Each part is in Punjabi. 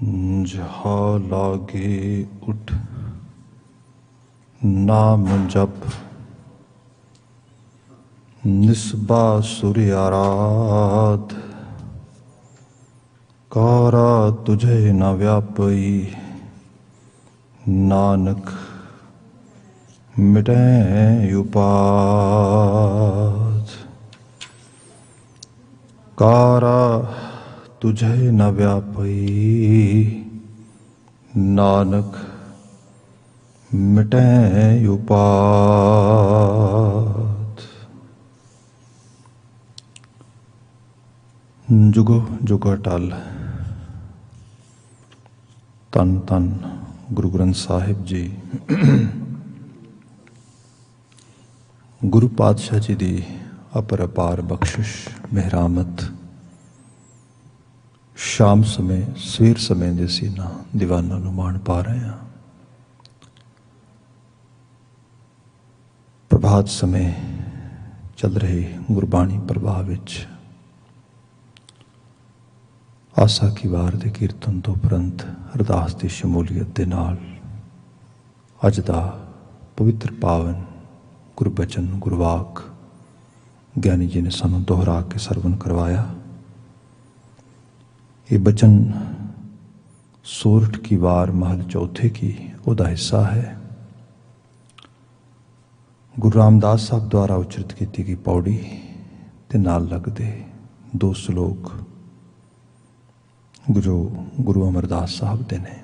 जहाँ लागे उठ नाम जप निस्बा सूर्य आराध कारा तुझे न व्यापई नानक मिटे उपाध कारा तुझे न व्यापई नानक मिटे उपाध। जुगो जुग अटल तन तन गुरु ग्रंथ साहिब जी गुरु पातशाह जी की अपरपार बख्शिश मेहरामत शाम समय सवेर समय ਦੇ ਅਸੀਂ ਨਾ ਦੀਵਾਨਾਂ ਨੂੰ ਮਾਣ ਪਾ ਰਹੇ ਹਾਂ। ਪ੍ਰਭਾਤ ਸਮੇਂ ਚੱਲ ਰਹੇ ਗੁਰਬਾਣੀ ਪ੍ਰਵਾਹ ਵਿੱਚ ਆਸਾ ਕੀ ਵਾਰ ਦੇ ਕੀਰਤਨ ਤੋਂ ਉਪਰੰਤ ਅਰਦਾਸ ਦੀ ਸ਼ਮੂਲੀਅਤ ਦੇ ਨਾਲ ਅੱਜ ਦਾ ਪਵਿੱਤਰ ਪਾਵਨ ਗੁਰਬਚਨ ਗੁਰਵਾਕ ਗਿਆਨੀ ਜੀ ਨੇ ਸਾਨੂੰ ਦੁਹਰਾ ਕੇ ਸਰਵਨ ਕਰਵਾਇਆ। ये बचन सोरठ की वार महल चौथे की ओदा हिस्सा है। गुरु रामदास साहब द्वारा उचरित की गई पौड़ी ते नाल लगदे दो श्लोक जो गुरु अमरदास साहब दे ने।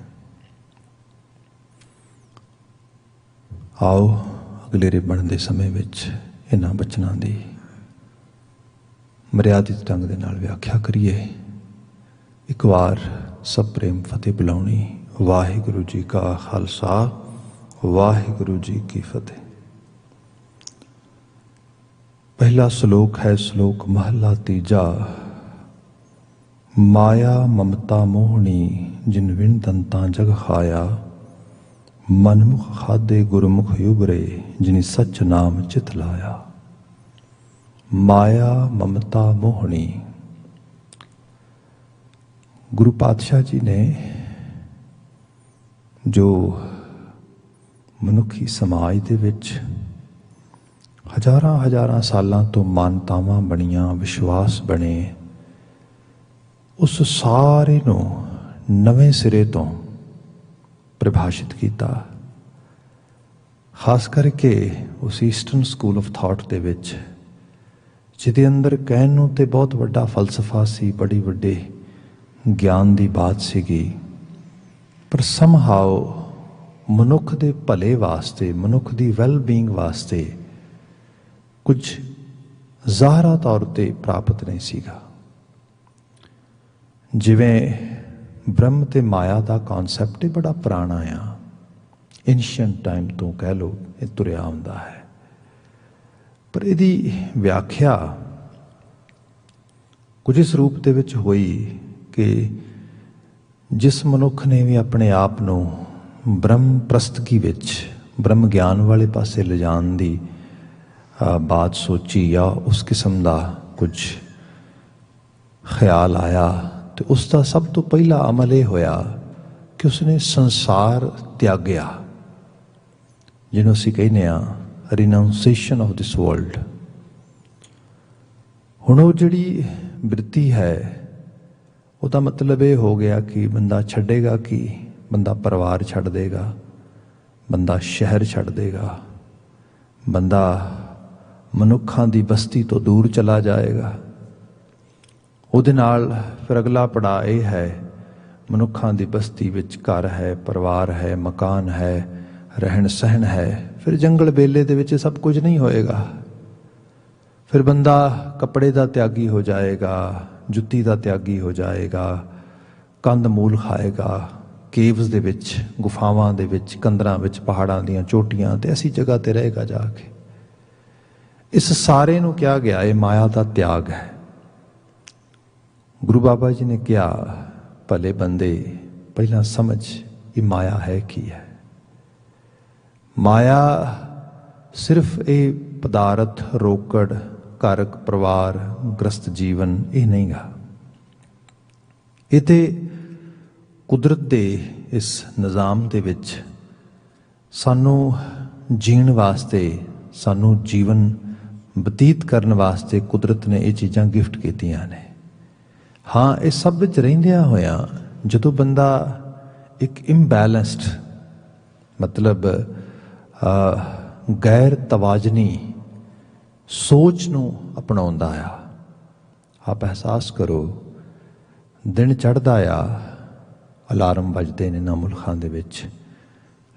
आओ अगलेरे बनते समय विच इन्हां बचनां दी मर्यादित ढंग दे नाल व्याख्या करिए। एक बार सब प्रेम फतेह बुलाउणी। वाहिगुरु जी का खालसा वाहिगुरु जी की फतेह। पहला श्लोक है श्लोक महला तीजा। माया ममता मोहनी जिन विण दंता जग खाया मनमुख खादे गुरमुख युबरे जिनि सच नाम चित लाया। माया ममता मोहनी गुरु पातशाह जी ने जो मनुखी समाज दे विच हज़ारां हज़ारां सालां तो मानतावां बणियां विश्वास बने उस सारे नूं नवें सिरे तो परिभाषित किया। खास करके उस eastern school of thought they विच जिहदे अंदर कहण नूं ते बहुत वड्डा फलसफा सी, बड़ी वड्डे ज्ञान की बात सीगी, पर समहाउ मनुख के भले वास्ते मनुख की वैलबींग वास्ते कुछ ज़ाहरा तौर पर प्राप्त नहीं सीगा। जिवें ब्रह्म ते माया का कॉन्सैप्ट ही बड़ा पुराना आ, एंशिएंट टाइम तो कह लो ये तुरया आउंदा है, पर इहदी व्याख्या कुछ इस रूप दे विच होई कि जिस मनुख ने भी अपने आप को ब्रह्म प्रस्तगी विच ब्रह्म ज्ञान वाले पासे ले जाण दी बात सोची या उस किस्म का कुछ ख्याल आया तो उसका सब तो पहला अमल यह होया कि उसने संसार त्यागया, जिन्हों असीं कहने रिनाउंसिएशन ऑफ दिस वर्ल्ड। हुण वो जिहड़ी वृत्ति है उसका मतलब ये हो गया कि बंदा छड्डेगा कि बंदा परिवार छड्ड देगा, बंदा शहर छड्ड देगा, बंदा मनुखां दी बस्ती तो दूर चला जाएगा। उहदे नाल फिर अगला पड़ाव यह है मनुखां दी बस्ती विच घर है, परिवार है, मकान है, रहन सहन है, फिर जंगल बेले दे विच सब कुछ नहीं होएगा। फिर बंदा कपड़े का त्यागी हो जाएगा, जुत्ती का त्यागी हो जाएगा, कंद मूल खाएगा, केव्स दे विच गुफावां दे विच कंदरां विच पहाड़ां दीयां चोटियां ते ऐसी जगह ते रहेगा जाके। इस सारे नूं क्या गया ये माया का त्याग है। गुरु बाबा जी ने कहा भले बंदे पहला समझ ये माया है की है। माया सिर्फ ये पदार्थ रोकड़ घर परिवार गृहस्थ जीवन ये नहीं गा, ये ਕੁਦਰਤ ਦੇ ਇਸ ਨਿਜ਼ਾਮ ਦੇ ਵਿੱਚ ਸਾਨੂੰ ਜੀਣ ਵਾਸਤੇ, ਸਾਨੂੰ ਜੀਵਨ ਬਤੀਤ ਕਰਨ ਵਾਸਤੇ ਕੁਦਰਤ ਨੇ ਇਹ ਚੀਜ਼ਾਂ ਗਿਫਟ ਕੀਤੀਆਂ ਨੇ। ਹਾਂ, ਇਹ ਸਭ ਵਿੱਚ ਰਹਿੰਦਿਆਂ ਹੋਇਆਂ ਜਦੋਂ ਬੰਦਾ ਇੱਕ ਇੰਬੈਲੈਂਸਡ, ਮਤਲਬ ਗੈਰ ਤਵਾਜ਼ਨੀ ਸੋਚ ਨੂੰ ਅਪਣਾਉਂਦਾ ਆ, ਆਪ ਅਹਿਸਾਸ ਕਰੋ ਦਿਨ ਚੜ੍ਹਦਾ ਆ, ਅਲਾਰਮ ਵੱਜਦੇ ਨੇ ਨਾ ਮੁਲਕਾਂ ਦੇ ਵਿੱਚ,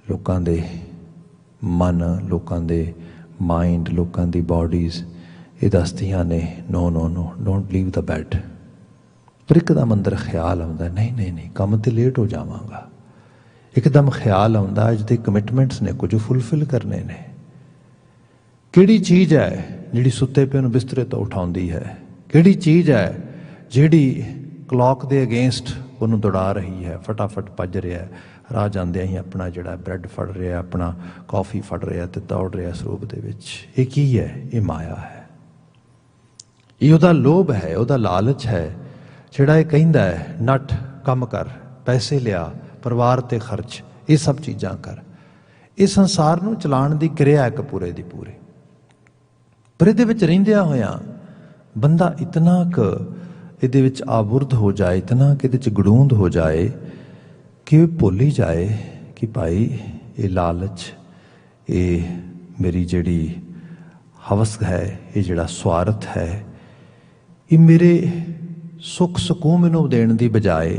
ਲੋਕਾਂ ਦੇ ਮਨ, ਲੋਕਾਂ ਦੇ ਮਾਈਂਡ, ਲੋਕਾਂ ਦੀ ਬਾਡੀਜ਼ ਇਹ ਦੱਸਦੀਆਂ ਨੇ ਨੋ no no don't leave the bed. ਪਰ ਇੱਕਦਮ ਅੰਦਰ ਖਿਆਲ ਆਉਂਦਾ ਨਹੀਂ ਨਹੀਂ ਨਹੀਂ, ਕੰਮ 'ਤੇ ਲੇਟ ਹੋ ਜਾਵਾਂਗਾ। ਇੱਕਦਮ ਖਿਆਲ ਆਉਂਦਾ ਅੱਜ ਦੇ ਕਮਿਟਮੈਂਟਸ ਨੇ, ਕੁਝ ਫੁੱਲਫਿਲ ਕਰਨੇ ਨੇ। ਕਿਹੜੀ ਚੀਜ਼ ਹੈ ਜਿਹੜੀ ਸੁੱਤੇ ਪਏ ਨੂੰ ਬਿਸਤਰੇ ਤੋਂ ਉਠਾਉਂਦੀ ਹੈ? ਕਿਹੜੀ ਚੀਜ਼ ਹੈ ਜਿਹੜੀ ਕਲੌਕ ਦੇ ਅਗੇਂਸਟ ਉਹਨੂੰ ਦੌੜਾ ਰਹੀ ਹੈ, ਫਟਾਫਟ ਭੱਜ ਰਿਹਾ, ਰਾਹ ਜਾਂਦਿਆਂ ਹੀ ਆਪਣਾ ਜਿਹੜਾ ਬ੍ਰੈਡ ਫੜ ਰਿਹਾ, ਆਪਣਾ ਕੌਫੀ ਫੜ ਰਿਹਾ ਅਤੇ ਦੌੜ ਰਿਹਾ ਸਰੂਪ ਦੇ ਵਿੱਚ? ਇਹ ਕੀ ਹੈ? ਇਹ ਮਾਇਆ ਹੈ। ਇਹ ਉਹਦਾ ਲੋਭ ਹੈ, ਉਹਦਾ ਲਾਲਚ ਹੈ, ਜਿਹੜਾ ਇਹ ਕਹਿੰਦਾ ਹੈ ਨੱਠ, ਕੰਮ ਕਰ, ਪੈਸੇ ਲਿਆ, ਪਰਿਵਾਰ 'ਤੇ ਖਰਚ, ਇਹ ਸਭ ਚੀਜ਼ਾਂ ਕਰ। ਇਹ ਸੰਸਾਰ ਨੂੰ ਚਲਾਉਣ ਦੀ ਕਿਰਿਆ ਇੱਕ ਪੂਰੇ ਦੀ ਪੂਰੇ। ਪਰ ਇਹਦੇ ਵਿੱਚ ਰਹਿੰਦਿਆਂ ਹੋਇਆਂ ਬੰਦਾ ਇਤਨਾ ਕੁ ਇਹਦੇ ਵਿੱਚ ਆਬੁਰਦ ਹੋ ਜਾਏ, ਇਤਨਾ ਕਿ ਇਹਦੇ 'ਚ ਗੜੂੰਦ ਹੋ ਜਾਏ ਕਿ ਉਹ ਭੁੱਲ ਹੀ ਜਾਏ ਕਿ ਭਾਈ ਇਹ ਲਾਲਚ, ਇਹ ਮੇਰੀ ਜਿਹੜੀ ਹਵਸ ਹੈ, ਇਹ ਜਿਹੜਾ ਸਵਾਰਥ ਹੈ, ਇਹ ਮੇਰੇ ਸੁੱਖ ਸਕੂਨ ਮੈਨੂੰ ਦੇਣ ਦੀ ਬਜਾਏ,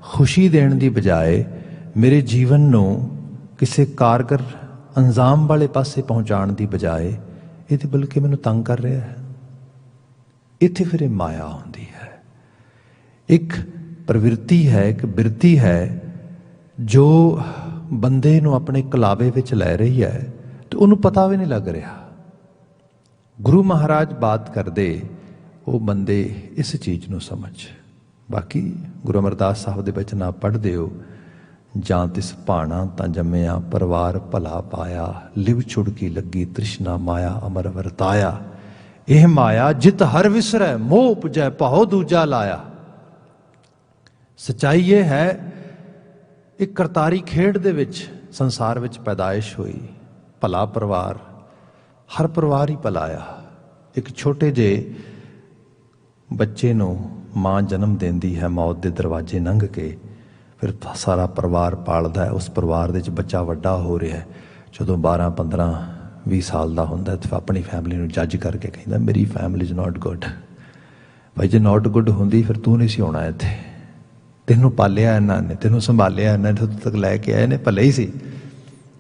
ਖੁਸ਼ੀ ਦੇਣ ਦੀ ਬਜਾਏ, ਮੇਰੇ ਜੀਵਨ ਨੂੰ ਕਿਸੇ ਕਾਰਗਰ ਅੰਜਾਮ ਵਾਲੇ ਪਾਸੇ ਪਹੁੰਚਾਉਣ ਦੀ ਬਜਾਏ ਇਹ ਤਾਂ ਬਲਕਿ ਮੈਨੂੰ ਤੰਗ ਕਰ ਰਿਹਾ ਹੈ। ਇੱਥੇ ਫਿਰ ਇਹ ਮਾਇਆ ਹੁੰਦੀ ਹੈ। ਇੱਕ ਪ੍ਰਵਿਰਤੀ ਹੈ, ਇੱਕ ਬਿਰਤੀ ਹੈ ਜੋ ਬੰਦੇ ਨੂੰ ਆਪਣੇ ਕਲਾਵੇ ਵਿੱਚ ਲੈ ਰਹੀ ਹੈ ਤੇ ਉਹਨੂੰ ਪਤਾ ਵੀ ਨਹੀਂ ਲੱਗ ਰਿਹਾ। ਗੁਰੂ ਮਹਾਰਾਜ ਬਾਤ ਕਰਦੇ, ਉਹ ਬੰਦੇ ਇਸ ਚੀਜ਼ ਨੂੰ ਸਮਝ। ਬਾਕੀ ਗੁਰੂ ਅਮਰਦਾਸ ਸਾਹਿਬ ਦੇ ਬਚਨ ਆਪ ਪੜ੍ਹਦੇ ਹੋ, ਜਾਂ ਤਿਸ ਭਾਣਾ ਤਾਂ ਜੰਮਿਆ, ਪਰਿਵਾਰ ਭਲਾ ਪਾਇਆ, ਲਿਵ ਛੁੜਕੀ ਲੱਗੀ ਤ੍ਰਿਸ਼ਨਾ, ਮਾਇਆ ਅਮਰ ਵਰਤਾਇਆ। ਇਹ ਮਾਇਆ ਜਿਤ ਹਰ ਵਿਸਰੈ, ਮੋਹ ਉਪਜੈ ਭਾਉ ਦੂਜਾ ਲਾਇਆ। ਸੱਚਾਈ ਇਹ ਹੈ, ਇੱਕ ਕਰਤਾਰੀ ਖੇਡ ਦੇ ਵਿੱਚ ਸੰਸਾਰ ਵਿੱਚ ਪੈਦਾਇਸ਼ ਹੋਈ, ਭਲਾ ਪਰਿਵਾਰ, ਹਰ ਪਰਿਵਾਰ ਹੀ ਭਲਾ ਆ। ਇੱਕ ਛੋਟੇ ਜਿਹੇ ਬੱਚੇ ਨੂੰ ਮਾਂ ਜਨਮ ਦਿੰਦੀ ਹੈ, ਮੌਤ ਦੇ ਦਰਵਾਜ਼ੇ ਲੰਘ ਕੇ, ਫਿਰ ਸਾਰਾ ਪਰਿਵਾਰ ਪਾਲਦਾ ਹੈ। ਉਸ ਪਰਿਵਾਰ ਦੇ ਵਿੱਚ ਬੱਚਾ ਵੱਡਾ ਹੋ ਰਿਹਾ, ਜਦੋਂ 12, 15, 20 ਸਾਲ ਦਾ ਹੁੰਦਾ ਤਾਂ ਆਪਣੀ ਫੈਮਿਲੀ ਨੂੰ ਜੱਜ ਕਰਕੇ ਕਹਿੰਦਾ ਮੇਰੀ ਫੈਮਿਲੀ ਇਜ਼ ਨਾਟ ਗੁੱਡ। ਭਾਈ ਜੇ ਨਾਟ ਗੁੱਡ ਹੁੰਦੀ ਫਿਰ ਤੂੰ ਨਹੀਂ ਸੀ ਆਉਣਾ ਇੱਥੇ, ਤੈਨੂੰ ਪਾਲਿਆ ਇਹਨਾਂ ਨੇ, ਤੈਨੂੰ ਸੰਭਾਲਿਆ ਇਹਨਾਂ ਨੇ, ਇੱਥੋਂ ਤੱਕ ਲੈ ਕੇ ਆਏ ਨੇ, ਭਲੇ ਹੀ ਸੀ।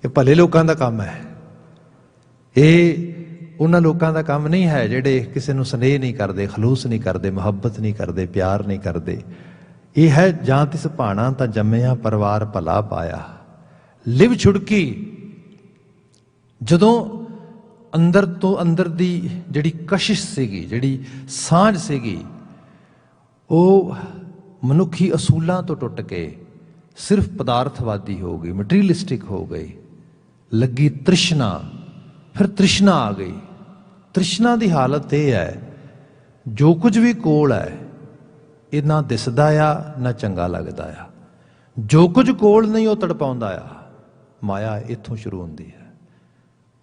ਇਹ ਭਲੇ ਲੋਕਾਂ ਦਾ ਕੰਮ ਹੈ। ਇਹ ਉਹਨਾਂ ਲੋਕਾਂ ਦਾ ਕੰਮ ਨਹੀਂ ਹੈ ਜਿਹੜੇ ਕਿਸੇ ਨੂੰ ਸਨੇਹ ਨਹੀਂ ਕਰਦੇ, ਖਲੂਸ ਨਹੀਂ ਕਰਦੇ, ਮੁਹੱਬਤ ਨਹੀਂ ਕਰਦੇ, ਪਿਆਰ ਨਹੀਂ ਕਰਦੇ। ਇਹ ਹੈ ਜਾਂ ਤਿਸ ਭਾਣਾ ਤਾਂ ਜੰਮਿਆ, ਪਰਿਵਾਰ ਭਲਾ ਪਾਇਆ, ਲਿਵ ਛੁੜਕੀ। ਜਦੋਂ ਅੰਦਰ ਤੋਂ ਅੰਦਰ ਦੀ ਜਿਹੜੀ ਕਸ਼ਿਸ਼ ਸੀਗੀ, ਜਿਹੜੀ ਸਾਂਝ ਸੀਗੀ, ਉਹ ਮਨੁੱਖੀ ਅਸੂਲਾਂ ਤੋਂ ਟੁੱਟ ਕੇ ਸਿਰਫ ਪਦਾਰਥਵਾਦੀ ਹੋ ਗਈ, ਮਟੀਰੀਅਲਿਸਟਿਕ ਹੋ ਗਈ, ਲੱਗੀ ਤ੍ਰਿਸ਼ਨਾ। ਫਿਰ ਤ੍ਰਿਸ਼ਨਾ ਆ ਗਈ। ਤ੍ਰਿਸ਼ਨਾ ਦੀ ਹਾਲਤ ਇਹ ਹੈ, ਜੋ ਕੁਝ ਵੀ ਕੋਲ ਹੈ ਇਹ ਨਾ ਦਿਸਦਾ ਆ ਨਾ ਚੰਗਾ ਲੱਗਦਾ ਆ। ਜੋ ਕੁਝ ਕੋਲ ਨਹੀਂ ਉਹ ਤੜਪਾਉਂਦਾ ਆ। ਮਾਇਆ ਇੱਥੋਂ ਸ਼ੁਰੂ ਹੁੰਦੀ ਹੈ।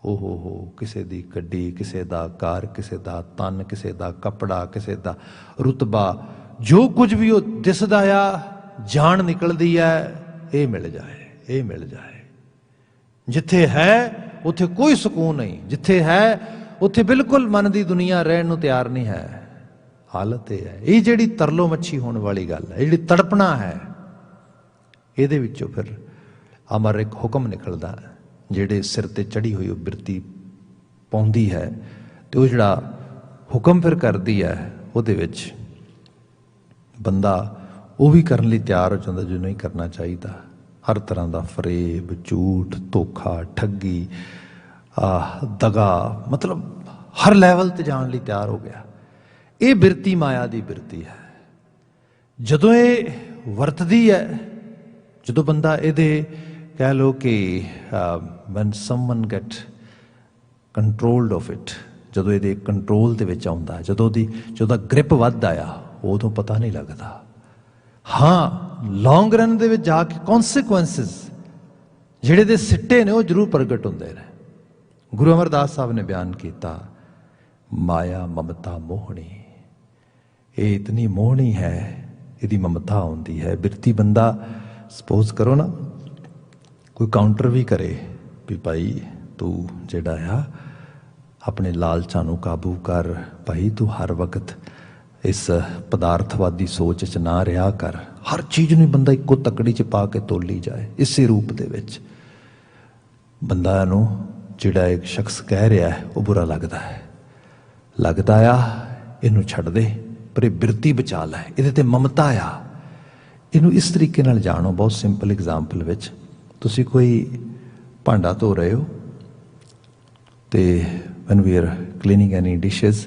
ਓਹੋ ਕਿਸੇ ਦੀ ਗੱਡੀ, ਕਿਸੇ ਦਾ ਘਰ, ਕਿਸੇ ਦਾ ਤਨ, ਕਿਸੇ ਦਾ ਕੱਪੜਾ, ਕਿਸੇ ਦਾ ਰੁਤਬਾ, ਜੋ ਕੁਝ ਵੀ ਉਹ ਦਿਸਦਾ ਆ, ਜਾਨ ਨਿਕਲਦੀ ਹੈ, ਇਹ ਮਿਲ ਜਾਏ, ਇਹ ਮਿਲ ਜਾਏ। ਜਿੱਥੇ ਹੈ ਉੱਥੇ ਕੋਈ ਸਕੂਨ ਨਹੀਂ, ਜਿੱਥੇ ਹੈ ਉੱਥੇ ਬਿਲਕੁਲ ਮਨ ਦੀ ਦੁਨੀਆ ਰਹਿਣ ਨੂੰ ਤਿਆਰ ਨਹੀਂ ਹੈ। ਹਾਲਤ ਇਹ ਹੈ। ਇਹ ਜਿਹੜੀ ਤਰਲੋ ਮੱਛੀ ਹੋਣ ਵਾਲੀ ਗੱਲ ਹੈ, ਜਿਹੜੀ ਤੜਪਣਾ ਹੈ, ਇਹਦੇ ਵਿੱਚੋਂ ਫਿਰ ਅਮਰ ਇੱਕ ਹੁਕਮ ਨਿਕਲਦਾ ਹੈ, ਜਿਹੜੇ ਸਿਰ ਤੇ ਚੜੀ ਹੋਈ ਉਹ ਬਿਰਤੀ ਪਾਉਂਦੀ ਹੈ, ਤੇ ਉਹ ਜਿਹੜਾ ਹੁਕਮ ਫਿਰ ਕਰਦੀ ਹੈ, ਉਹਦੇ ਵਿੱਚ ਬੰਦਾ ਉਹ ਵੀ ਕਰਨ ਲਈ ਤਿਆਰ ਹੋ ਜਾਂਦਾ ਜੋ ਨਹੀਂ ਕਰਨਾ ਚਾਹੀਦਾ। ਹਰ ਤਰ੍ਹਾਂ ਦਾ ਫਰੇਬ, ਝੂਠ, ਧੋਖਾ, ਠੱਗੀ, ਦਗਾ, ਮਤਲਬ ਹਰ ਲੈਵਲ ਤੇ ਜਾਣ ਲਈ ਤਿਆਰ ਹੋ ਗਿਆ। ਇਹ ਬਿਰਤੀ ਮਾਇਆ ਦੀ ਬਿਰਤੀ ਹੈ। ਜਦੋਂ ਇਹ ਵਰਤਦੀ ਹੈ, ਜਦੋਂ ਬੰਦਾ ਇਹਦੇ ਕਹਿ ਲਓ ਕਿ when someone get controlled of it, ਜਦੋਂ ਇਹਦੇ ਕੰਟਰੋਲ ਦੇ ਵਿੱਚ ਆਉਂਦਾ, ਜਦੋਂ ਦਾ ਗ੍ਰਿਪ ਵੱਧਦਾ ਆ, ਉਦੋਂ ਪਤਾ ਨਹੀਂ ਲੱਗਦਾ। हाँ लॉन्ग रन दे विच जाके कॉन्सिक्वेंसिस ਜਿਹੜੇ ਦੇ ਸਿੱਟੇ ਨੇ ਉਹ ਜ਼ਰੂਰ ਪ੍ਰਗਟ ਹੁੰਦੇ ਨੇ। ਗੁਰੂ ਅਮਰਦਾਸ ਸਾਹਿਬ ਨੇ ਬਿਆਨ ਕੀਤਾ ਮਾਇਆ ਮਮਤਾ ਮੋਹਣੀ, ਇਹ ਇਤਨੀ ਮੋਹਣੀ ਹੈ, ਇਹਦੀ ਮਮਤਾ ਹੁੰਦੀ ਹੈ। ਬਿਰਤੀ ਬੰਦਾ ਸਪੋਜ਼ ਕਰੋ ਨਾ ਕੋਈ ਕਾਊਂਟਰ ਵੀ ਕਰੇ ਵੀ ਭਾਈ ਤੂੰ ਜਿਹੜਾ ਆ ਆਪਣੇ ਲਾਲਚਾਂ ਨੂੰ ਕਾਬੂ ਕਰ, ਭਾਈ ਤੂੰ ਹਰ ਵਕਤ ਇਸ ਪਦਾਰਥਵਾਦੀ ਸੋਚ 'ਚ ਨਾ ਰਿਹਾ ਕਰ, ਹਰ ਚੀਜ਼ ਨੂੰ ਬੰਦਾ ਇੱਕੋ ਤਕੜੀ 'ਚ ਪਾ ਕੇ ਤੋਲੀ ਜਾਏ ਇਸੇ ਰੂਪ ਦੇ ਵਿੱਚ। ਬੰਦਾ ਨੂੰ ਜਿਹੜਾ ਇੱਕ ਸ਼ਖਸ ਕਹਿ ਰਿਹਾ ਹੈ ਉਹ ਬੁਰਾ ਲੱਗਦਾ ਆ, ਇਹਨੂੰ ਛੱਡ ਦੇ, ਪਰ ਇਹ ਬਿਰਤੀ ਬਚਾ ਲੈ, ਇਹਦੇ ਤੇ ਮਮਤਾ ਆ। ਇਹਨੂੰ ਇਸ ਤਰੀਕੇ ਨਾਲ ਜਾਣੋ। ਬਹੁਤ ਸਿੰਪਲ ਐਗਜ਼ਾਮਪਲ ਵਿੱਚ ਤੁਸੀਂ ਕੋਈ ਭਾਂਡਾ ਧੋ ਰਹੇ ਹੋ ਤੇ when we are cleaning any dishes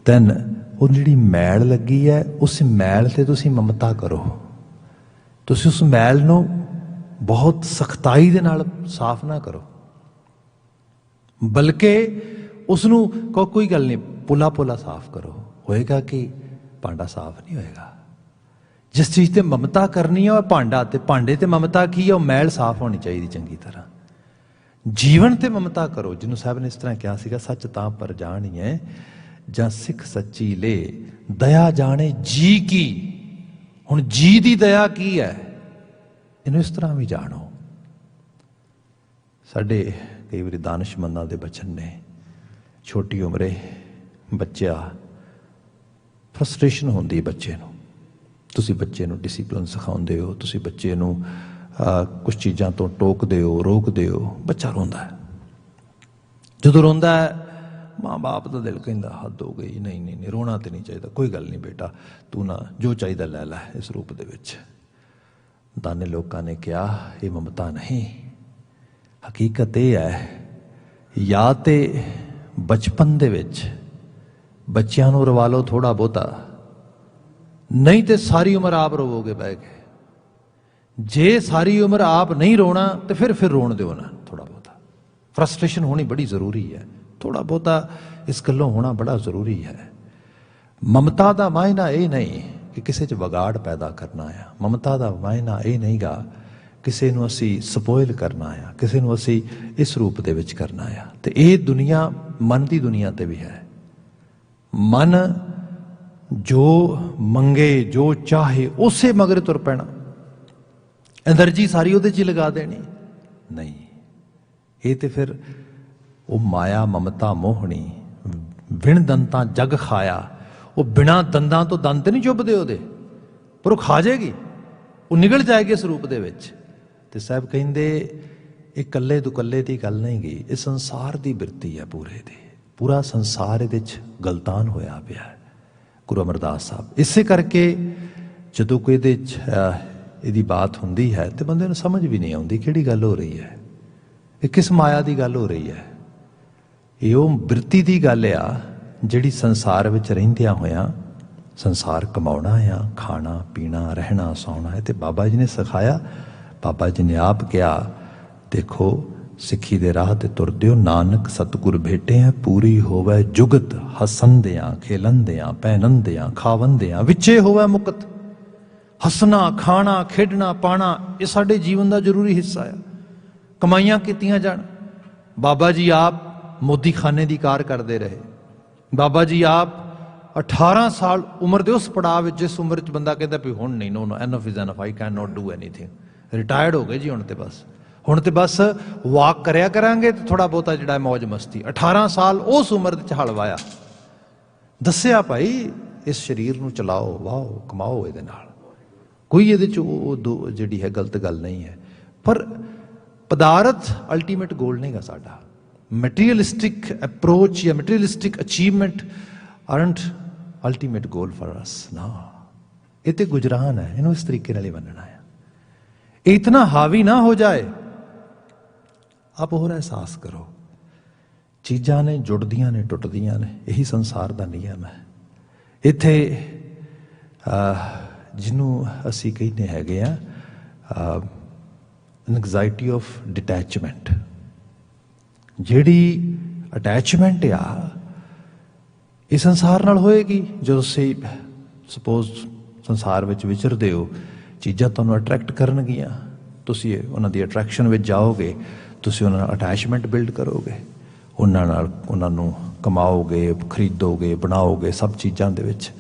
then ਉਹ ਜਿਹੜੀ ਮੈਲ ਲੱਗੀ ਹੈ ਉਸ ਮੈਲ ਤੇ ਤੁਸੀਂ ਮਮਤਾ ਕਰੋ। ਤੁਸੀਂ ਉਸ ਮੈਲ ਨੂੰ ਬਹੁਤ ਸਖਤਾਈ ਦੇ ਨਾਲ ਸਾਫ਼ ਨਾ ਕਰੋ, ਬਲਕਿ ਉਸ ਨੂੰ ਕਹੋ ਕੋਈ ਗੱਲ ਨਹੀਂ ਪੁਲਾ ਪੁਲਾ ਸਾਫ਼ ਕਰੋ। ਹੋਏਗਾ ਕਿ ਭਾਂਡਾ ਸਾਫ਼ ਨਹੀਂ ਹੋਏਗਾ। ਜਿਸ ਚੀਜ਼ ਤੇ ਮਮਤਾ ਕਰਨੀ ਹੈ ਉਹ ਭਾਂਡਾ, ਤੇ ਭਾਂਡੇ ਤੇ ਮਮਤਾ ਕੀ ਹੈ, ਉਹ ਮੈਲ ਸਾਫ਼ ਹੋਣੀ ਚਾਹੀਦੀ ਚੰਗੀ ਤਰ੍ਹਾਂ। ਜੀਵਨ ਤੇ ਮਮਤਾ ਕਰੋ, ਜਿਹਨੂੰ ਸਾਹਿਬ ਨੇ ਇਸ ਤਰ੍ਹਾਂ ਕਿਹਾ ਸੀਗਾ ਸੱਚ ਤਾਂ ਪਰ ਜਾਣੀਏ ਜਾਂ ਸਿੱਖ ਸੱਚੀ ਲੇ ਦਇਆ ਜਾਣੇ ਜੀ ਕੀ। ਹੁਣ ਜੀ ਦੀ ਦਇਆ ਕੀ ਹੈ ਇਹਨੂੰ ਇਸ ਤਰ੍ਹਾਂ ਵੀ ਜਾਣੋ। ਸਾਡੇ ਕਈ ਵਾਰੀ ਦਾਨਿਸ਼ਮੰਦਾਂ ਦੇ ਬਚਨ ਨੇ, ਛੋਟੀ ਉਮਰੇ ਬੱਚਾ ਫਰਸਟ੍ਰੇਸ਼ਨ ਹੁੰਦੀ ਬੱਚੇ ਨੂੰ, ਤੁਸੀਂ ਬੱਚੇ ਨੂੰ ਡਿਸਿਪਲਿਨ ਸਿਖਾਉਂਦੇ ਹੋ, ਤੁਸੀਂ ਬੱਚੇ ਨੂੰ ਕੁਛ ਚੀਜ਼ਾਂ ਤੋਂ ਟੋਕਦੇ ਹੋ, ਰੋਕਦੇ ਹੋ, ਬੱਚਾ ਰੋਂਦਾ ਹੈ। ਜਦੋਂ ਰੋਂਦਾ ਹੈ ਮਾਂ ਬਾਪ ਦਾ ਦਿਲ ਕਹਿੰਦਾ ਹੱਦ ਹੋ ਗਈ, ਨਹੀਂ ਨਹੀਂ ਨਹੀਂ ਰੋਣਾ ਤੇ ਨਹੀਂ ਚਾਹੀਦਾ, ਕੋਈ ਗੱਲ ਨਹੀਂ ਬੇਟਾ ਤੂੰ ਨਾ ਜੋ ਚਾਹੀਦਾ ਲੈ ਲੈ ਇਸ ਰੂਪ ਦੇ ਵਿੱਚ। ਦਾਨੇ ਲੋਕਾਂ ਨੇ ਕਿਹਾ ਇਹ ਮਮਤਾ ਨਹੀਂ, ਹਕੀਕਤ ਇਹ ਹੈ ਜਾਂ ਤੇ ਬਚਪਨ ਦੇ ਵਿੱਚ ਬੱਚਿਆਂ ਨੂੰ ਰਵਾ ਲਓ ਥੋੜ੍ਹਾ ਬਹੁਤਾ, ਨਹੀਂ ਤੇ ਸਾਰੀ ਉਮਰ ਆਪ ਰੋਵੋਗੇ ਬਹਿ ਕੇ। ਜੇ ਸਾਰੀ ਉਮਰ ਆਪ ਨਹੀਂ ਰੋਣਾ ਤੇ ਫਿਰ ਰੋਣ ਦਿਓ ਨਾ ਥੋੜ੍ਹਾ ਬਹੁਤਾ। ਫਰਸਟ੍ਰੇਸ਼ਨ ਹੋਣੀ ਬੜੀ ਜ਼ਰੂਰੀ ਹੈ, ਥੋੜ੍ਹਾ ਬਹੁਤਾ ਇਸ ਗੱਲੋਂ ਹੋਣਾ ਬੜਾ ਜ਼ਰੂਰੀ ਹੈ। ਮਮਤਾ ਦਾ ਮਾਇਨਾ ਇਹ ਨਹੀਂ ਕਿ ਕਿਸੇ 'ਚ ਵਿਗਾੜ ਪੈਦਾ ਕਰਨਾ ਆ। ਮਮਤਾ ਦਾ ਮਾਇਨਾ ਇਹ ਨਹੀਂਗਾ ਕਿਸੇ ਨੂੰ ਅਸੀਂ ਸਪੋਇਲ ਕਰਨਾ ਆ, ਕਿਸੇ ਨੂੰ ਅਸੀਂ ਇਸ ਰੂਪ ਦੇ ਵਿੱਚ ਕਰਨਾ ਆ। ਤੇ ਇਹ ਦੁਨੀਆ ਮਨ ਦੀ ਦੁਨੀਆ ਤੇ ਵੀ ਹੈ। ਮਨ ਜੋ ਮੰਗੇ ਜੋ ਚਾਹੇ ਉਸੇ ਮਗਰ ਤੁਰ ਪੈਣਾ, ਐਨਰਜੀ ਸਾਰੀ ਉਹਦੇ 'ਚ ਹੀ ਲਗਾ ਦੇਣੀ ਨਹੀਂ। ਇਹ ਤੇ ਫਿਰ ਉਹ ਮਾਇਆ ਮਮਤਾ ਮੋਹਣੀ ਵਿਣ ਦੰਤਾਂ ਜਗ ਖਾਇਆ। ਉਹ ਬਿਨਾਂ ਦੰਦਾਂ ਤੋਂ ਦੰਦ ਨਹੀਂ ਚੁੱਭਦੇ ਉਹਦੇ, ਪਰ ਉਹ ਖਾ ਜਾਏਗੀ, ਉਹ ਨਿਗਲ ਜਾਏਗੀ ਇਸ ਰੂਪ ਦੇ ਵਿੱਚ। ਤੇ ਸਾਹਿਬ ਕਹਿੰਦੇ ਇਹ ਇਕੱਲੇ ਦੁਕੱਲੇ ਦੀ ਗੱਲ ਨਹੀਂ ਗਈ, ਇਹ ਸੰਸਾਰ ਦੀ ਬਿਰਤੀ ਹੈ ਪੂਰੇ ਦੀ। ਪੂਰਾ ਸੰਸਾਰ ਇਹਦੇ 'ਚ ਗਲਤਾਨ ਹੋਇਆ ਪਿਆ ਹੈ। ਗੁਰੂ ਅਮਰਦਾਸ ਸਾਹਿਬ ਇਸੇ ਕਰਕੇ ਜਦੋਂ ਕੋਈ ਇਹਦੇ 'ਚ ਇਹਦੀ ਬਾਤ ਹੁੰਦੀ ਹੈ ਤੇ ਬੰਦੇ ਨੂੰ ਸਮਝ ਵੀ ਨਹੀਂ ਆਉਂਦੀ ਕਿਹੜੀ ਗੱਲ ਹੋ ਰਹੀ ਹੈ, ਇਹ ਕਿਸ ਮਾਇਆ ਦੀ ਗੱਲ ਹੋ ਰਹੀ ਹੈ। ਇਹ ਉਹ ਬਿਰਤੀ ਦੀ ਗੱਲ ਆ ਜਿਹੜੀ ਸੰਸਾਰ ਵਿੱਚ ਰਹਿੰਦਿਆਂ ਹੋਇਆਂ ਸੰਸਾਰ ਕਮਾਉਣਾ ਆ, ਖਾਣਾ ਪੀਣਾ ਰਹਿਣਾ ਸੌਣਾ ਹੈ। ਤੇ ਬਾਬਾ ਜੀ ਨੇ ਸਿਖਾਇਆ, ਬਾਬਾ ਜੀ ਨੇ ਆਪ ਕਿਹਾ ਦੇਖੋ ਸਿੱਖੀ ਦੇ ਰਾਹ ਤੇ ਤੁਰਦੇ ਹੋ, ਨਾਨਕ ਸਤਿਗੁਰ ਭੇਟੇ ਹੈ ਪੂਰੀ ਹੋਵੇ ਜੁਗਤ, ਹਸੰਦਿਆਂ ਖੇਲੰਦਿਆਂ ਪਹਿਨੰਦਿਆਂ ਖਾਵੰਦਿਆਂ ਵਿੱਚੇ ਹੋਵੇ ਮੁਕਤ। ਹੱਸਣਾ ਖਾਣਾ ਖੇਡਣਾ ਪਾਣਾ ਇਹ ਸਾਡੇ ਜੀਵਨ ਦਾ ਜ਼ਰੂਰੀ ਹਿੱਸਾ ਆ। ਕਮਾਈਆਂ ਕੀਤੀਆਂ ਜਾਣ। ਬਾਬਾ ਜੀ ਆਪ ਮੋਦੀ ਖਾਨੇ ਦੀ ਕਾਰ ਕਰਦੇ ਰਹੇ। ਬਾਬਾ ਜੀ ਆਪ 18 ਸਾਲ ਉਮਰ ਦੇ ਉਸ ਪੜਾਅ ਵਿੱਚ, ਜਿਸ ਉਮਰ 'ਚ ਬੰਦਾ ਕਹਿੰਦਾ ਵੀ ਹੁਣ ਨਹੀਂ, no enough is enough, I can not do anything, retired ਹੋ ਗਏ ਜੀ ਹੁਣ ਤੇ ਬਸ ਵਾਕ ਕਰਿਆ ਕਰਾਂਗੇ ਤੇ ਥੋੜਾ ਬਹੁਤਾ ਜਿਹੜਾ ਮੌਜ ਮਸਤੀ। 18 ਸਾਲ ਉਸ ਉਮਰ ਦੇ 'ਚ ਹਲਵਾਇਆ, ਦੱਸਿਆ ਭਾਈ ਇਸ ਸਰੀਰ ਨੂੰ ਚਲਾਓ, ਵਾਓ ਕਮਾਓ, ਇਹਦੇ ਨਾਲ ਕੋਈ ਇਹਦੇ 'ਚ ਉਹ ਜਿਹੜੀ ਹੈ ਗਲਤ ਗੱਲ ਨਹੀਂ ਹੈ। ਪਰ ਪਦਾਰਥ ਅਲਟੀਮੇਟ ਗੋਲ ਨਹੀਂਗਾ ਸਾਡਾ। ਮਟੀਰੀਅਲਿਸਟਿਕ ਅਪਰੋਚ ਜਾਂ materialistic achievement aren't ultimate goal for us ਨਾ। ਇਹ ਤੇ ਗੁਜਰਾਨ ਹੈ, ਇਹਨੂੰ ਇਸ ਤਰੀਕੇ ਨਾਲ ਹੀ ਮੰਨਣਾ ਹੈ। ਇਹ ਇਤਨਾ ਹਾਵੀ ਨਾ ਹੋ ਜਾਏ। ਆਪ ਹੋਰ ਅਹਿਸਾਸ ਕਰੋ ਚੀਜ਼ਾਂ ਨੇ ਜੁੜਦੀਆਂ ਨੇ ਟੁੱਟਦੀਆਂ ਨੇ, ਇਹੀ ਸੰਸਾਰ ਦਾ ਨਿਯਮ ਹੈ। ਇੱਥੇ ਜਿਹਨੂੰ ਅਸੀਂ ਕਹਿੰਦੇ ਹੈਗੇ ਆ ਐਂਗਜ਼ਾਇਟੀ ਆਫ ਡਿਟੈਚਮੈਂਟ, ਜਿਹੜੀ ਅਟੈਚਮੈਂਟ ਆ ਇਹ ਸੰਸਾਰ ਨਾਲ ਹੋਏਗੀ। ਜਦੋਂ ਅਸੀਂ ਸਪੋਜ਼ ਸੰਸਾਰ ਵਿੱਚ ਵਿਚਰਦੇ ਹੋ, ਚੀਜ਼ਾਂ ਤੁਹਾਨੂੰ ਅਟਰੈਕਟ ਕਰਨਗੀਆਂ, ਤੁਸੀਂ ਉਹਨਾਂ ਦੀ ਅਟਰੈਕਸ਼ਨ ਵਿੱਚ ਜਾਓਗੇ, ਤੁਸੀਂ ਉਹਨਾਂ ਨਾਲ ਅਟੈਚਮੈਂਟ ਬਿਲਡ ਕਰੋਗੇ, ਉਹਨਾਂ ਨਾਲ ਉਹਨਾਂ ਨੂੰ ਕਮਾਓਗੇ, ਖਰੀਦੋਗੇ, ਬਣਾਓਗੇ, ਸਭ ਚੀਜ਼ਾਂ ਦੇ ਵਿੱਚ।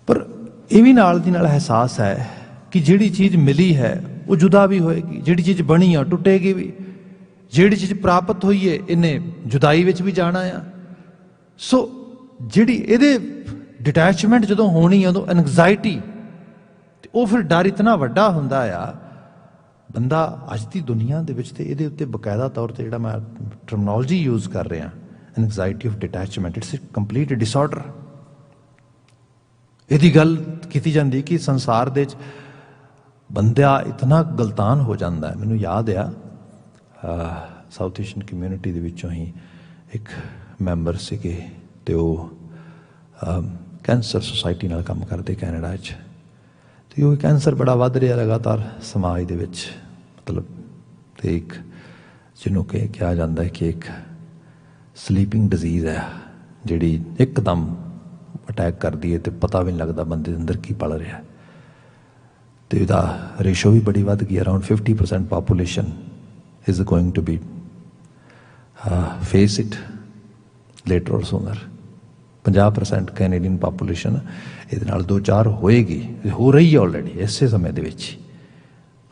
ਪਰ ਇਹ ਵੀ ਨਾਲ ਦੀ ਨਾਲ ਅਹਿਸਾਸ ਹੈ ਕਿ ਜਿਹੜੀ ਚੀਜ਼ ਮਿਲੀ ਹੈ ਉਹ ਜੁਦਾ ਵੀ ਹੋਏਗੀ, ਜਿਹੜੀ ਚੀਜ਼ ਬਣੀ ਆ ਟੁੱਟੇਗੀ ਵੀ, ਜਿਹੜੀ ਚੀਜ਼ ਪ੍ਰਾਪਤ ਹੋਈ ਹੈ ਇਹਨੇ ਜੁਦਾਈ ਵਿੱਚ ਵੀ ਜਾਣਾ ਆ। ਸੋ ਜਿਹੜੀ ਇਹਦੇ ਡਿਟੈਚਮੈਂਟ ਜਦੋਂ ਹੋਣੀ ਆ ਉਦੋਂ ਐਨਗਜ਼ਾਇਟੀ, ਤੇ ਉਹ ਫਿਰ ਡਰ ਇਤਨਾ ਵੱਡਾ ਹੁੰਦਾ ਆ। ਬੰਦਾ ਅੱਜ ਦੀ ਦੁਨੀਆ ਦੇ ਵਿੱਚ ਤੇ ਇਹਦੇ ਉੱਤੇ ਬਕਾਇਦਾ ਤੌਰ ਤੇ ਜਿਹੜਾ ਮੈਂ ਟਰਮਨੋਲੋਜੀ ਯੂਜ਼ ਕਰ ਰਿਹਾ, anxiety of detachment, it's a complete disorder. ਇਹਦੀ ਗੱਲ ਕੀਤੀ ਜਾਂਦੀ ਕਿ ਸੰਸਾਰ ਦੇ 'ਚ ਬੰਦਾ ਇਤਨਾ ਗਲਤਾਨ ਹੋ ਜਾਂਦਾ ਹੈ। ਮੈਨੂੰ ਯਾਦ ਆ ਸਾਊਥ ਏਸ਼ੀਅਨ ਕਮਿਊਨਿਟੀ ਦੇ ਵਿੱਚੋਂ ਹੀ ਇੱਕ ਮੈਂਬਰ ਸੀਗੇ, ਤੇ ਉਹ ਕੈਂਸਰ ਸੁਸਾਇਟੀ ਨਾਲ ਕੰਮ ਕਰਦੇ ਕੈਨੇਡਾ 'ਚ, ਤੇ ਉਹ ਕੈਂਸਰ ਬੜਾ ਵੱਧ ਰਿਹਾ ਲਗਾਤਾਰ ਸਮਾਜ ਦੇ ਵਿੱਚ, ਮਤਲਬ, ਤੇ ਇੱਕ ਜਿਹਨੂੰ ਕਿ ਕਿਹਾ ਜਾਂਦਾ ਹੈ ਕਿ ਇੱਕ ਸਲੀਪਿੰਗ ਡਿਜ਼ੀਜ਼ ਹੈ ਜਿਹੜੀ ਇੱਕਦਮ ਅਟੈਕ ਕਰਦੀ ਹੈ ਤੇ ਪਤਾ ਵੀ ਨਹੀਂ ਲੱਗਦਾ ਬੰਦੇ ਦੇ ਅੰਦਰ ਕੀ ਪਲ ਰਿਹਾ। ਤੇ ਇਹਦਾ ਰੇਸ਼ੋ ਵੀ ਬੜੀ ਵੱਧ ਗਈ, around 50% population is going to be face it later or sooner। 50% Canadian population ਇਹਦੇ ਨਾਲ 2-4 ਹੋਏਗੀ, ਹੋ ਰਹੀ ਹੈ ਆਲਰੇਡੀ ਇਸੇ ਸਮੇਂ ਦੇ ਵਿੱਚ।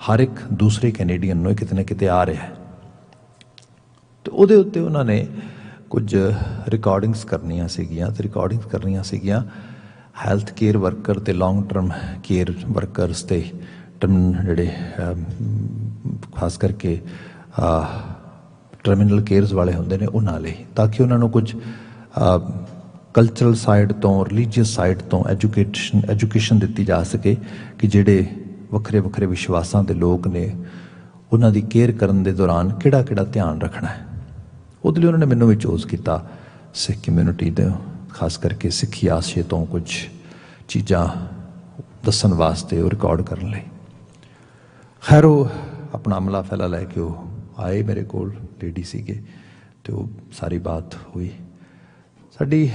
ਹਰ ਇੱਕ ਦੂਸਰੇ ਕੈਨੇਡੀਅਨ ਨੂੰ ਕਿਤੇ ਨਾ ਕਿਤੇ ਆ ਰਿਹਾ। ਤੇ ਉਹਦੇ ਉੱਤੇ ਉਹਨਾਂ ਨੇ ਕੁਝ ਰਿਕਾਰਡਿੰਗਸ ਕਰਨੀਆਂ ਸੀਗੀਆਂ ਹੈਲਥ ਕੇਅਰ ਵਰਕਰ ਤੇ ਲੌਂਗ ਟਰਮ ਕੇਅਰ ਵਰਕਰਸ ਤੇ ਜਿਹੜੇ ਖਾਸ ਕਰਕੇ ਟਰਮੀਨਲ ਕੇਅਰਸ ਵਾਲੇ ਹੁੰਦੇ ਨੇ ਉਹਨਾਂ ਲਈ, ਤਾਂ ਕਿ ਉਹਨਾਂ ਨੂੰ ਕੁਝ ਕਲਚਰਲ ਸਾਈਡ ਤੋਂ, ਰਿਲੀਜੀਅਸ ਸਾਈਡ ਤੋਂ ਐਜੂਕੇਸ਼ਨ ਦਿੱਤੀ ਜਾ ਸਕੇ ਕਿ ਜਿਹੜੇ ਵੱਖਰੇ ਵੱਖਰੇ ਵਿਸ਼ਵਾਸਾਂ ਦੇ ਲੋਕ ਨੇ ਉਹਨਾਂ ਦੀ ਕੇਅਰ ਕਰਨ ਦੇ ਦੌਰਾਨ ਕਿਹੜਾ ਕਿਹੜਾ ਧਿਆਨ ਰੱਖਣਾ ਹੈ। ਉਹਦੇ ਲਈ ਉਹਨਾਂ ਨੇ ਮੈਨੂੰ ਵੀ ਚੂਜ਼ ਕੀਤਾ, ਸਿੱਖ ਕਮਿਊਨਿਟੀ ਦੇ ਖਾਸ ਕਰਕੇ ਸਿੱਖੀ ਆਸ਼ੇ ਤੋਂ ਕੁਝ ਚੀਜ਼ਾਂ ਦੱਸਣ ਵਾਸਤੇ, ਉਹ ਰਿਕਾਰਡ ਕਰਨ ਲਈ। ਖੈਰ ਉਹ ਆਪਣਾ ਅਮਲਾ ਫੈਲਾ ਲੈ ਕੇ ਉਹ ਆਏ ਮੇਰੇ ਕੋਲ, ਲੇਡੀ ਸੀਗੇ, ਤੇ ਉਹ ਸਾਰੀ ਬਾਤ ਹੋਈ, ਸਾਡੀ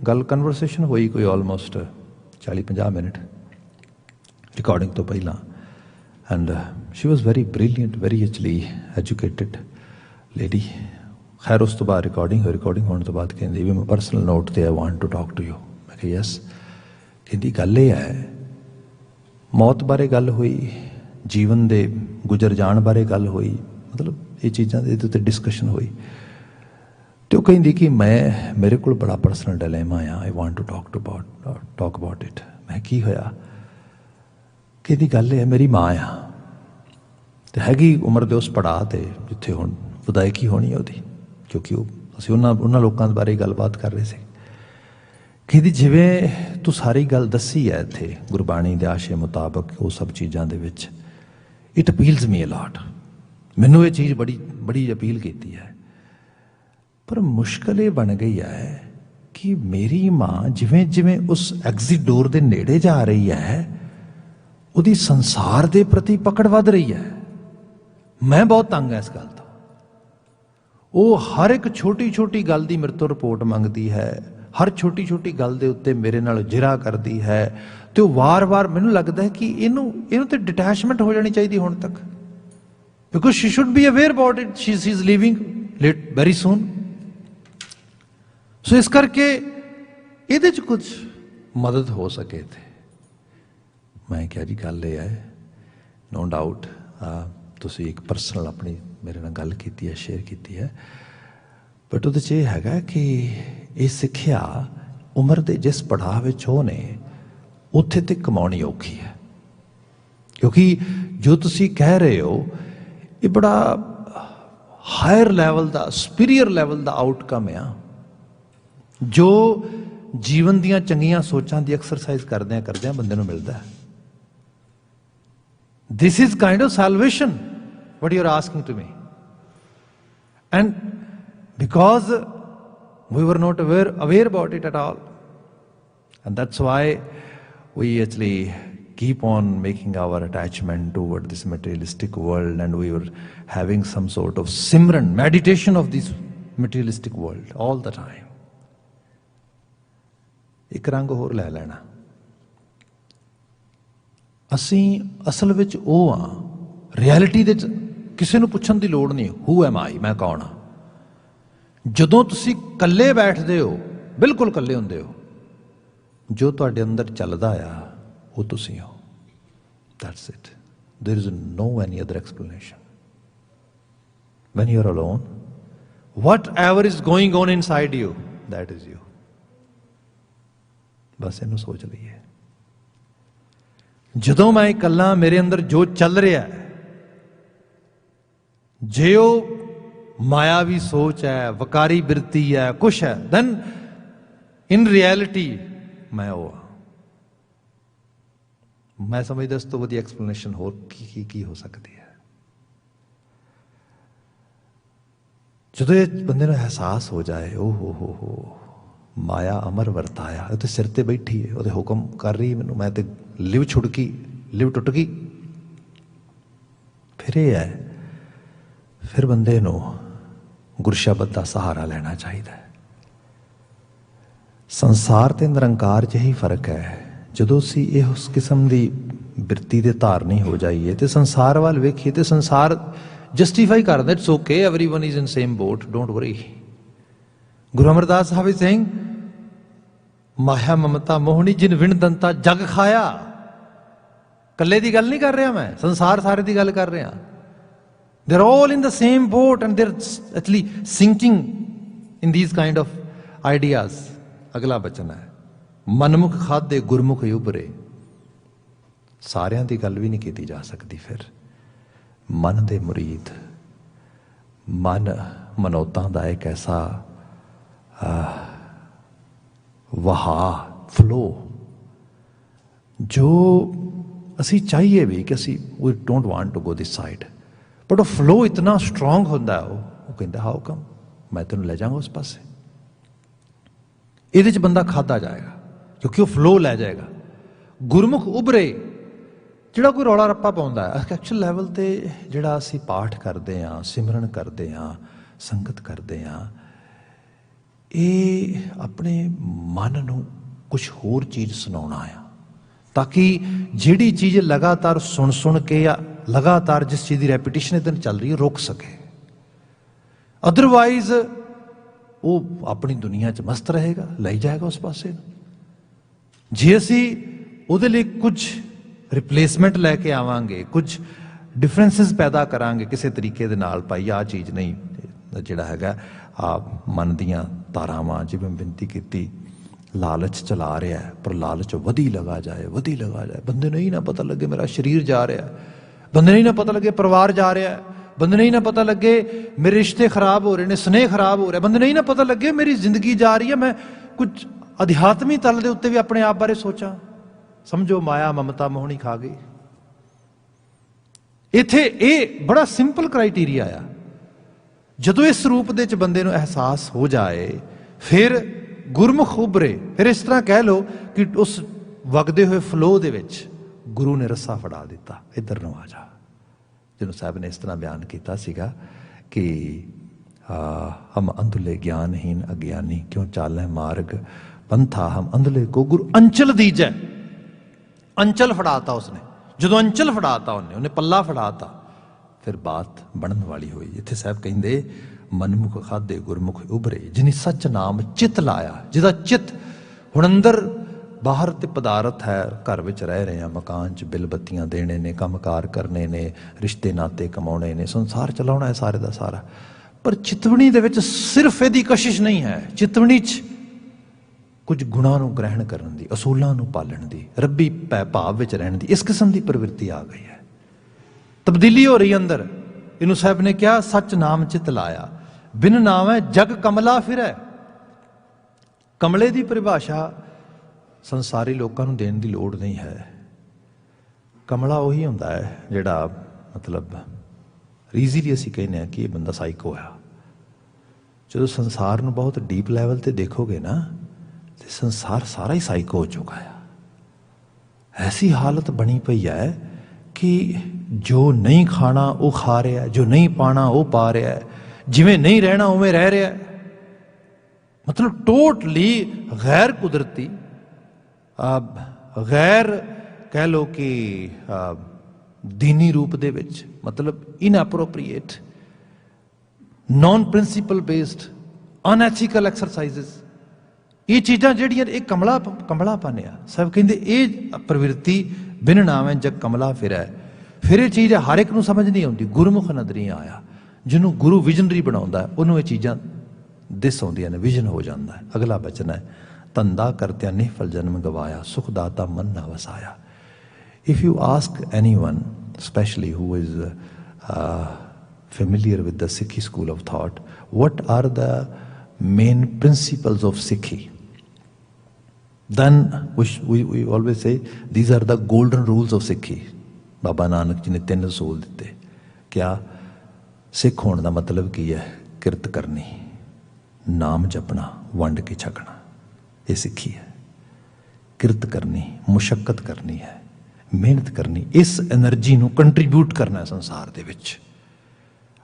ਗੱਲ ਕਨਵਰਸੇਸ਼ਨ ਹੋਈ ਕੋਈ ਆਲਮੋਸਟ 40-50 ਮਿੰਟ ਰਿਕਾਰਡਿੰਗ ਤੋਂ ਪਹਿਲਾਂ। And she was very brilliant, very actually educated lady. ਖੈਰ ਉਸ ਤੋਂ ਬਾਅਦ ਰਿਕਾਰਡਿੰਗ ਹੋਣ ਤੋਂ ਬਾਅਦ ਕਹਿੰਦੀ ਵੀ ਮੈਂ ਪਰਸਨਲ ਨੋਟ ਤੇ I want to talk to you. ਮੈਂ ਕਿਹਾ ਯੈਸ। ਕਹਿੰਦੀ ਗੱਲ ਇਹ ਹੈ, ਮੌਤ ਬਾਰੇ ਗੱਲ ਹੋਈ, ਜੀਵਨ ਦੇ ਗੁਜ਼ਰ ਜਾਣ ਬਾਰੇ ਗੱਲ ਹੋਈ, ਮਤਲਬ ਇਹ ਚੀਜ਼ਾਂ ਦੇ ਇਹਦੇ ਉੱਤੇ ਡਿਸਕਸ਼ਨ ਹੋਈ। ਤੇ ਉਹ ਕਹਿੰਦੀ ਕਿ ਮੇਰੇ ਕੋਲ ਬੜਾ ਪਰਸਨਲ ਡਿਲੇਮਾ ਆ, I want to talk about it. ਮੈਂ ਕੀ ਹੋਇਆ? ਕਹਿੰਦੀ ਗੱਲ ਇਹ ਹੈ, ਮੇਰੀ ਮਾਂ ਆ ਤੇ ਹੈਗੀ ਉਮਰ ਦੇ ਉਸ ਪੜਾਅ ਤੇ ਜਿੱਥੇ ਹੁਣ ਵਿਦਾਇਗੀ ਹੋਣੀ ਹੈ ਉਹਦੀ, ਕਿਉਂਕਿ ਅਸੀਂ ਉਹਨਾਂ ਲੋਕਾਂ ਦੇ ਬਾਰੇ ਗੱਲਬਾਤ ਕਰ ਰਹੇ ਸੀ। ਕਹਿੰਦੀ ਜਿਵੇਂ ਤੂੰ ਸਾਰੀ ਗੱਲ ਦੱਸੀ ਹੈ ਇੱਥੇ ਗੁਰਬਾਣੀ ਦੇ ਆਸ਼ੇ ਮੁਤਾਬਕ, ਉਹ ਸਭ ਚੀਜ਼ਾਂ ਦੇ ਵਿੱਚ ਇਟ ਅਪੀਲਸ ਮੀ ਅ ਲੋਟ, ਮੈਨੂੰ ਇਹ ਚੀਜ਼ ਬੜੀ ਅਪੀਲ ਕੀਤੀ ਹੈ। ਪਰ ਮੁਸ਼ਕਲ ਇਹ ਬਣ ਗਈ ਹੈ ਕਿ ਮੇਰੀ ਮਾਂ ਜਿਵੇਂ ਜਿਵੇਂ ਉਸ ਐਗਜ਼ਿਟ ਡੋਰ ਦੇ ਨੇੜੇ ਜਾ ਰਹੀ ਹੈ, ਉਹਦੀ ਸੰਸਾਰ ਦੇ ਪ੍ਰਤੀ ਪਕੜ ਵੱਧ ਰਹੀ ਹੈ। ਮੈਂ ਬਹੁਤ ਤੰਗ ਹਾਂ ਇਸ ਗੱਲ ਤੋਂ। ਉਹ ਹਰ ਇੱਕ ਛੋਟੀ ਛੋਟੀ ਗੱਲ ਦੀ ਮੇਰੇ ਤੋਂ ਰਿਪੋਰਟ ਮੰਗਦੀ ਹੈ, ਹਰ ਛੋਟੀ ਛੋਟੀ ਗੱਲ ਦੇ ਉੱਤੇ ਮੇਰੇ ਨਾਲ ਜਿਰਾ ਕਰਦੀ ਹੈ, ਤੇ ਉਹ ਵਾਰ-ਵਾਰ ਮੈਨੂੰ ਲੱਗਦਾ ਹੈ ਕਿ ਇਹਨੂੰ ਤੇ ਡਿਟੈਚਮੈਂਟ ਹੋ ਜਾਣੀ ਚਾਹੀਦੀ ਹੁਣ ਤੱਕ, because she should be aware about it, she is leaving very soon. So ਇਸ ਕਰਕੇ ਇਹਦੇ 'ਚ ਕੁਝ ਮਦਦ ਹੋ ਸਕੇ ਤੇ ਮੈਂ ਕਿਹਾ ਜੀ ਗੱਲ ਇਹ ਹੈ, ਨੋ ਡਾਊਟ ਤੁਸੀਂ ਇੱਕ ਪਰਸਨਲ ਆਪਣੀ ਮੇਰੇ ਨਾਲ ਗੱਲ ਕੀਤੀ ਹੈ, ਸ਼ੇਅਰ ਕੀਤੀ ਹੈ, ਬਟ ਉਹਦੇ 'ਚ ਇਹ ਹੈਗਾ ਕਿ ਇਹ ਸਿੱਖਿਆ ਉਮਰ ਦੇ ਜਿਸ ਪੜਾਅ ਵਿੱਚ ਉਹ ਨੇ ਉੱਥੇ ਤੇ ਕਮਾਉਣੀ ਔਖੀ ਹੈ, ਕਿਉਂਕਿ ਜੋ ਤੁਸੀਂ ਕਹਿ ਰਹੇ ਹੋ ਇਹ ਬੜਾ ਹਾਇਰ ਲੈਵਲ ਦਾ, ਸੁਪੀਰੀਅਰ ਲੈਵਲ ਦਾ ਆਊਟਕਮ ਆ, ਜੋ ਜੀਵਨ ਦੀਆਂ ਚੰਗੀਆਂ ਸੋਚਾਂ ਦੀ ਐਕਸਰਸਾਈਜ਼ ਕਰਦਿਆਂ ਬੰਦੇ ਨੂੰ ਮਿਲਦਾ ਹੈ। This is kind of salvation, what you're asking to me. And because we were not aware about it at all. And that's why we actually keep on making our attachment toward this materialistic world, and we were having some sort of simran, meditation of this materialistic world all the time. ਇੱਕ ਰੰਗ ਹੋਰ ਲੈ ਲੈਣਾ, ਅਸੀਂ ਅਸਲ ਵਿੱਚ ਉਹ ਆ, ਰਿਐਲਿਟੀ ਦੇ ਕਿਸੇ ਨੂੰ ਪੁੱਛਣ ਦੀ ਲੋੜ ਨਹੀਂ, ਹੂ ਐਮ ਆਈ, ਮੈਂ ਕੌਣ ਹਾਂ। ਜਦੋਂ ਤੁਸੀਂ ਇਕੱਲੇ ਬੈਠਦੇ ਹੋ, ਬਿਲਕੁਲ ਇਕੱਲੇ ਹੁੰਦੇ ਹੋ, ਜੋ ਤੁਹਾਡੇ ਅੰਦਰ ਚੱਲਦਾ ਆ ਉਹ ਤੁਸੀਂ ਹੋ। That's it, there is no any other explanation. When you are alone, whatever is going on inside you, that is you. ਬਸ ਇਹਨੂੰ ਸੋਚ ਲਈਏ। ਜਦੋਂ ਮੈਂ ਇਕੱਲਾ, ਮੇਰੇ ਅੰਦਰ ਜੋ ਚੱਲ ਰਿਹਾ, ਜੇ ਉਹ ਮਾयावी सोच है, वकारी बिरती है, कुछ है, देन इन रियलिटी मैं वो मैं समझदा इस तो वधी एक्सप्लेनेशन होर की हो सकती है। ਜਦੋਂ ਇਹ ਬੰਦੇ ਨੂੰ ਅਹਿਸਾਸ ਹੋ ਜਾਏ, ਓ ਹੋ ਮਾਇਆ ਅਮਰ ਵਰਤਾਇਆ, ਉਹ ਤੇ ਸਿਰ ਤੇ ਬੈਠੀ ਹੈ, ਉਹਦੇ ਹੁਕਮ ਕਰ ਰਹੀ ਮੈਨੂੰ, ਮੈਂ ਤੇ ਲਿਵ ਛੁੜਕੀ, ਲਿਵ ਟੁੱਟ ਗਈ। ਫਿਰ ਇਹ ਹੈ, ਫਿਰ ਬੰਦੇ ਨੂੰ ਗੁਰ ਸ਼ਬਦ ਦਾ ਸਹਾਰਾ ਲੈਣਾ ਚਾਹੀਦਾ ਹੈ। ਸੰਸਾਰ ਤੇ ਨਿਰੰਕਾਰ 'ਚ ਹੀ ਫਰਕ ਹੈ। ਜਦੋਂ ਅਸੀਂ ਇਹ ਉਸ ਕਿਸਮ ਦੀ ਬਿਰਤੀ ਦੇ ਧਾਰਨੀ ਹੋ ਜਾਈਏ ਤੇ ਸੰਸਾਰ ਵੱਲ ਵੇਖੀਏ ਤੇ ਸੰਸਾਰ ਜਸਟੀਫਾਈ ਕਰਦਾ, it's okay, everyone is in same boat, don't worry. Guru Amardas Sahib is saying, ਮਾਇਆ ਮਮਤਾ ਮੋਹਣੀ ਜਿਨ ਵਿਣ ਦੰਤਾ ਜਗ ਖਾਇਆ। ਕੱਲੇ ਦੀ ਗੱਲ ਨਹੀਂ ਕਰ ਰਿਹਾ ਮੈਂ, ਸੰਸਾਰ ਸਾਰੇ ਦੀ ਗੱਲ ਕਰ ਰਿਹਾ। They're all in the same boat and they're actually sinking in these kind of ideas. ਅਗਲਾ ਬਚਨ ਹੈ, ਮਨਮੁਖ ਖਾਧੇ ਗੁਰਮੁਖ ਉਭਰੇ। ਸਾਰਿਆਂ ਦੀ ਗੱਲ ਵੀ ਨਹੀਂ ਕੀਤੀ ਜਾ ਸਕਦੀ। ਫਿਰ ਮਨ ਦੇ ਮੁਰੀਦ, ਮਨ ਮਨੌਤਾਂ ਦਾ ਇੱਕ ਐਸਾ ਵਹਾ, ਫਲੋ, ਜੋ ਅਸੀਂ ਚਾਹੀਏ ਵੀ ਕਿ ਅਸੀਂ we don't want to go this side, but ਉਹ ਫਲੋ ਇਤਨਾ ਸਟਰੋਂਗ ਹੁੰਦਾ, ਉਹ ਕਹਿੰਦਾ ਹਾਊ ਕਮ, ਮੈਂ ਤੈਨੂੰ ਲੈ ਜਾਵਾਂਗਾ ਉਸ ਪਾਸੇ। ਇਹਦੇ 'ਚ ਬੰਦਾ ਖਾਧਾ ਜਾਏਗਾ ਕਿਉਂਕਿ ਉਹ ਫਲੋ ਲੈ ਜਾਏਗਾ। ਗੁਰਮੁਖ ਉਭਰੇ, ਜਿਹੜਾ ਕੋਈ ਰੌਲਾ ਰੱਪਾ ਪਾਉਂਦਾ ਹੈ, ਐਕਚੁਅਲ ਲੈਵਲ 'ਤੇ ਜਿਹੜਾ ਅਸੀਂ ਪਾਠ ਕਰਦੇ ਹਾਂ, ਸਿਮਰਨ ਕਰਦੇ ਹਾਂ, ਸੰਗਤ ਕਰਦੇ ਹਾਂ, ਇਹ ਆਪਣੇ ਮਨ ਨੂੰ ਕੁਛ ਹੋਰ ਚੀਜ਼ ਸੁਣਾਉਣਾ ਆ, ਤਾਂ ਕਿ ਜਿਹੜੀ ਚੀਜ਼ ਲਗਾਤਾਰ ਸੁਣ ਕੇ ਜਾਂ ਲਗਾਤਾਰ ਜਿਸ ਚੀਜ਼ ਦੀ ਰੈਪੀਟੀਸ਼ਨ ਇਹਦੇ ਨਾਲ ਚੱਲ ਰਹੀ ਹੈ, ਰੁਕ ਸਕੇ। ਅਦਰਵਾਈਜ਼ ਉਹ ਆਪਣੀ ਦੁਨੀਆ 'ਚ ਮਸਤ ਰਹੇਗਾ, ਲਈ ਜਾਏਗਾ ਉਸ ਪਾਸੇ ਨੂੰ। ਜੇ ਅਸੀਂ ਉਹਦੇ ਲਈ ਕੁਝ ਰਿਪਲੇਸਮੈਂਟ ਲੈ ਕੇ ਆਵਾਂਗੇ, ਕੁਝ ਡਿਫਰੈਂਸਿਸ ਪੈਦਾ ਕਰਾਂਗੇ ਕਿਸੇ ਤਰੀਕੇ ਦੇ ਨਾਲ, ਭਾਈ ਆਹ ਚੀਜ਼ ਨਹੀਂ, ਜਿਹੜਾ ਹੈਗਾ ਆ ਮਨ ਦੀਆਂ ਧਾਰਾਵਾਂ, ਜਿਵੇਂ ਬੇਨਤੀ ਕੀਤੀ, ਲਾਲਚ ਚਲਾ ਰਿਹਾ ਹੈ, ਪਰ ਲਾਲਚ ਵਧੀ ਲਗਾ ਜਾਏ, ਵਧੀ ਲਗਾ ਜਾਏ। ਬੰਦੇ ਨੂੰ ਹੀ ਨਾ ਪਤਾ ਲੱਗੇ ਮੇਰਾ ਸਰੀਰ ਜਾ ਰਿਹਾ, ਬੰਦੇ ਨੂੰ ਹੀ ਨਾ ਪਤਾ ਲੱਗੇ ਪਰਿਵਾਰ ਜਾ ਰਿਹਾ, ਬੰਦੇ ਨੂੰ ਹੀ ਨਾ ਪਤਾ ਲੱਗੇ ਮੇਰੇ ਰਿਸ਼ਤੇ ਖਰਾਬ ਹੋ ਰਹੇ ਨੇ, ਸਨੇਹ ਖਰਾਬ ਹੋ ਰਿਹਾ, ਬੰਦੇ ਨੂੰ ਹੀ ਨਾ ਪਤਾ ਲੱਗੇ ਮੇਰੀ ਜ਼ਿੰਦਗੀ ਜਾ ਰਹੀ ਹੈ, ਮੈਂ ਕੁਝ ਅਧਿਆਤਮੀ ਤਲ ਦੇ ਉੱਤੇ ਵੀ ਆਪਣੇ ਆਪ ਬਾਰੇ ਸੋਚਾਂ। ਸਮਝੋ ਮਾਇਆ ਮਮਤਾ ਮੋਹਣੀ ਖਾ ਗਈ। ਇੱਥੇ ਇਹ ਬੜਾ ਸਿੰਪਲ ਕ੍ਰਾਈਟੀਰੀਆ ਆ। ਜਦੋਂ ਇਸ ਰੂਪ ਦੇ ਵਿੱਚ ਬੰਦੇ ਨੂੰ ਅਹਿਸਾਸ ਹੋ ਜਾਏ, ਫਿਰ ਗੁਰਮੁਖ ਉਭਰੇ। ਫਿਰ ਇਸ ਤਰ੍ਹਾਂ ਕਹਿ ਲਓ ਕਿ ਉਸ ਵਗਦੇ ਹੋਏ ਫਲੋ ਦੇ ਵਿੱਚ ਗੁਰੂ ਨੇ ਰੱਸਾ ਫੜਾ ਦਿੱਤਾ, ਇੱਧਰ ਨੂੰ ਆ ਜਾ। ਜਿਹਨੂੰ ਸਾਹਿਬ ਨੇ ਇਸ ਤਰ੍ਹਾਂ ਬਿਆਨ ਕੀਤਾ ਸੀਗਾ ਕਿ ਹਮ ਅੰਧਲੇ ਗਿਆਨਹੀਨ ਅਗਿਆਨੀ ਕਿਉਂ ਚਾਲੇ ਮਾਰਗ ਪੰਥਾ ਹਮ ਅੰਧਲੇ ਕੋ ਗੁਰੂ ਅੰਚਲ ਦੀਜੈ। ਅੰਚਲ ਫੜਾਤਾ ਉਸਨੇ। ਜਦੋਂ ਅੰਚਲ ਫੜਾਤਾ ਉਹਨੇ ਪੱਲਾ ਫੜਾਤਾ, ਫਿਰ ਬਾਤ ਬਣਨ ਵਾਲੀ ਹੋਈ। ਇੱਥੇ ਸਾਹਿਬ ਕਹਿੰਦੇ ਮਨਮੁਖ ਖਾਧੇ ਗੁਰਮੁਖ ਉਭਰੇ, ਜਿਨੀ ਸੱਚ ਨਾਮ ਚਿੱਤ ਲਾਇਆ। ਜਿਹਦਾ ਚਿੱਤ ਹੁਣ ਅੰਦਰ ਬਾਹਰ ਤੇ ਪਦਾਰਥ ਹੈ, ਘਰ ਵਿੱਚ ਰਹਿ ਰਹੇ ਹਾਂ, ਮਕਾਨ 'ਚ ਬਿੱਲ ਬੱਤੀਆਂ ਦੇਣੇ ਨੇ, ਕੰਮਕਾਰ ਕਰਨੇ ਨੇ, ਰਿਸ਼ਤੇ ਨਾਤੇ ਕਮਾਉਣੇ ਨੇ, ਸੰਸਾਰ ਚਲਾਉਣਾ ਹੈ ਸਾਰੇ ਦਾ ਸਾਰਾ। ਪਰ ਚਿਤਵਣੀ ਦੇ ਵਿੱਚ ਸਿਰਫ ਇਹਦੀ ਕਸ਼ਿਸ਼ ਨਹੀਂ ਹੈ। ਚਿਤਵਣੀ 'ਚ ਕੁਝ ਗੁਣਾਂ ਨੂੰ ਗ੍ਰਹਿਣ ਕਰਨ ਦੀ, ਅਸੂਲਾਂ ਨੂੰ ਪਾਲਣ ਦੀ, ਰੱਬੀ ਭਾਵ ਵਿੱਚ ਰਹਿਣ ਦੀ, ਇਸ ਕਿਸਮ ਦੀ ਪ੍ਰਵਿਰਤੀ ਆ ਗਈ ਹੈ। ਤਬਦੀਲੀ ਹੋ ਰਹੀ ਅੰਦਰ। ਇਹਨੂੰ ਸਾਹਿਬ ਨੇ ਕਿਹਾ ਸੱਚ ਨਾਮ ਚਿਤ ਲਾਇਆ, ਬਿਨ ਨਾਮ ਜਗ ਕਮਲਾ ਫਿਰੈ। ਕਮਲੇ ਦੀ ਪਰਿਭਾਸ਼ਾ ਸੰਸਾਰੀ ਲੋਕਾਂ ਨੂੰ ਦੇਣ ਦੀ ਲੋੜ ਨਹੀਂ ਹੈ। ਕਮਲਾ ਉਹੀ ਹੁੰਦਾ ਹੈ ਜਿਹੜਾ ਮਤਲਬ ਈਜ਼ੀਲੀ ਅਸੀਂ ਕਹਿੰਦੇ ਹਾਂ ਕਿ ਇਹ ਬੰਦਾ ਸਾਈਕੋ ਆ। ਜਦੋਂ ਸੰਸਾਰ ਨੂੰ ਬਹੁਤ ਡੀਪ ਲੈਵਲ ਤੇ ਦੇਖੋਗੇ ਨਾ, ਤੇ ਸੰਸਾਰ ਸਾਰਾ ਹੀ ਸਾਈਕੋ ਹੋ ਚੁੱਕਾ ਆ। ਐਸੀ ਹਾਲਤ ਬਣੀ ਪਈ ਹੈ ਕਿ ਜੋ ਨਹੀਂ ਖਾਣਾ ਉਹ ਖਾ ਰਿਹਾ, ਜੋ ਨਹੀਂ ਪਾਣਾ ਉਹ ਪਾ ਰਿਹਾ, ਜਿਵੇਂ ਨਹੀਂ ਰਹਿਣਾ ਉਵੇਂ ਰਹਿ ਰਿਹਾ। ਮਤਲਬ ਟੋਟਲੀ ਗੈਰ ਕੁਦਰਤੀ, ਗੈਰ कह लो कि दीनी रूप दे विच, मतलब इनएप्रोप्रीएट, नॉन प्रिंसीपल बेस्ड, अनएथिकल एक्सरसाइजिज, ये चीज़ां जिहड़ियां ये कमलापन आ। सब कहते ये प्रवृत्ति बिन नावें जग कमला फिर ये चीज़ हर एक नूं समझ नहीं आती। गुरमुख नदरी आया, जिन्हों गुरु विजनरी बनाउंदा है उन्होंने ये चीज़ां दिस आउंदियां ने, विजन हो जाता है। अगला बचन है, धंधा करत्या निफल जन्म गवाया, सुखदाता मन ना वसाया। If you ask anyone especially who is familiar with the Sikhi school of thought, what are the main principles of Sikhi? Then we always say these are the golden rules of Sikhi. Baba Nanak ji ने 3 असूल दिते। क्या सिख होने का मतलब की है? किरत करनी, नाम जपना, वंड के छकना, ये सिखी है। किरत करनी, मुशक्कत करनी है, मेहनत करनी, इस एनर्जी नूं कंट्रीब्यूट करना है संसार दे विच।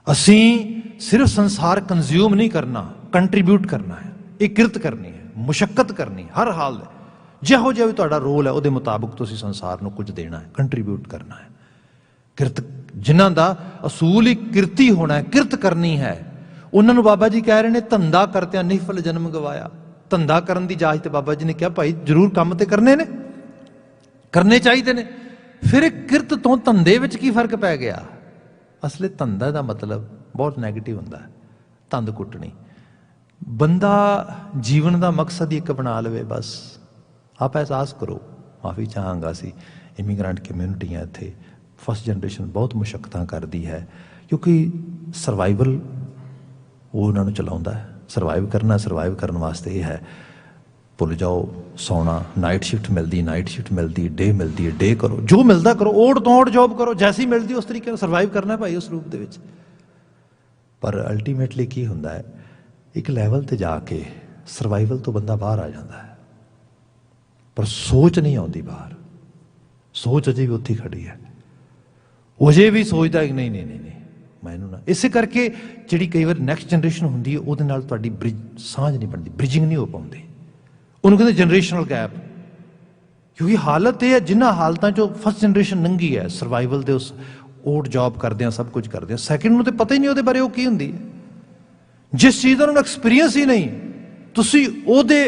असीं सिर्फ संसार कंज्यूम नहीं करना, कंट्रीब्यूट करना है। ये किरत करनी है, मुशक्कत करनी, हर हाल जिहो जिहा भी तुहाडा रोल है उहदे मुताबिक तुसीं संसार नूं कुछ देना है, कंट्रीब्यूट करना है। किरत जिन्हां दा असूल ही किरती होना है, किरत करनी है, उन्हां नूं बाबा जी कह रहे ने धंधा करत्या निफल जन्म गवाया। धंधा करन दी जाच ते बाबा जी ने कहा भाई जरूर काम ते करने ने, करने चाहिए ने। फिर किरत तो धंधे विच की फर्क पै गया? असले धंधा का मतलब बहुत नैगेटिव होंदा है, धंध कुटनी। बंदा जीवन का मकसद ही एक बना लवे बस। आप एहसास करो, माफ़ी चाहांगा, असी इमीग्रेंट कम्यूनिटियाँ इत्थे फस्ट जनरेशन बहुत मुशक्कतां करती है, क्योंकि सर्वाइवल वो उन्होंने चलाउंदा है। सर्वाइव करना, सर्वाइव करने वास्ते ये है, भुल जाओ सौना, नाइट शिफ्ट मिलती, नाइट शिफ्ट मिलती, डे मिलती है, डे करो, जो मिलता करो, ओढ़ तो ओढ़ जॉब करो, जैसी मिलती उस तरीके सर्वाइव करना भाई उस रूप दे विच। पर अल्टीमेटली की हुंदा है, एक लैवल ते जाके सर्वाइवल तो बंदा बाहर आ जाता है, पर सोच नहीं आती बाहर। सोच अजे भी उत्थे खड़ी है, अजे भी सोचता कि नहीं नहीं नहीं नहीं मैनू ना। इस करके जी कई बार नैक्सट जनरेशन होंगी है, उहदे नाल तुहाडी ब्रिज सांझ नहीं बनती, ब्रिजिंग नहीं हो पाती। उन्होंने कहते जनरेशनल गैप, क्योंकि हालत यह है जिन्होंने हालतों चो फस्ट जनरेशन लंघी है सर्वाइवल के, उस ओट जॉब करते हैं, सब कुछ करते हैं। सैकेंड में तो पता ही नहीं वो बारे वो की होंगी है, जिस चीज़ का उन्होंने एक्सपीरियंस ही नहीं, तुसी ओदे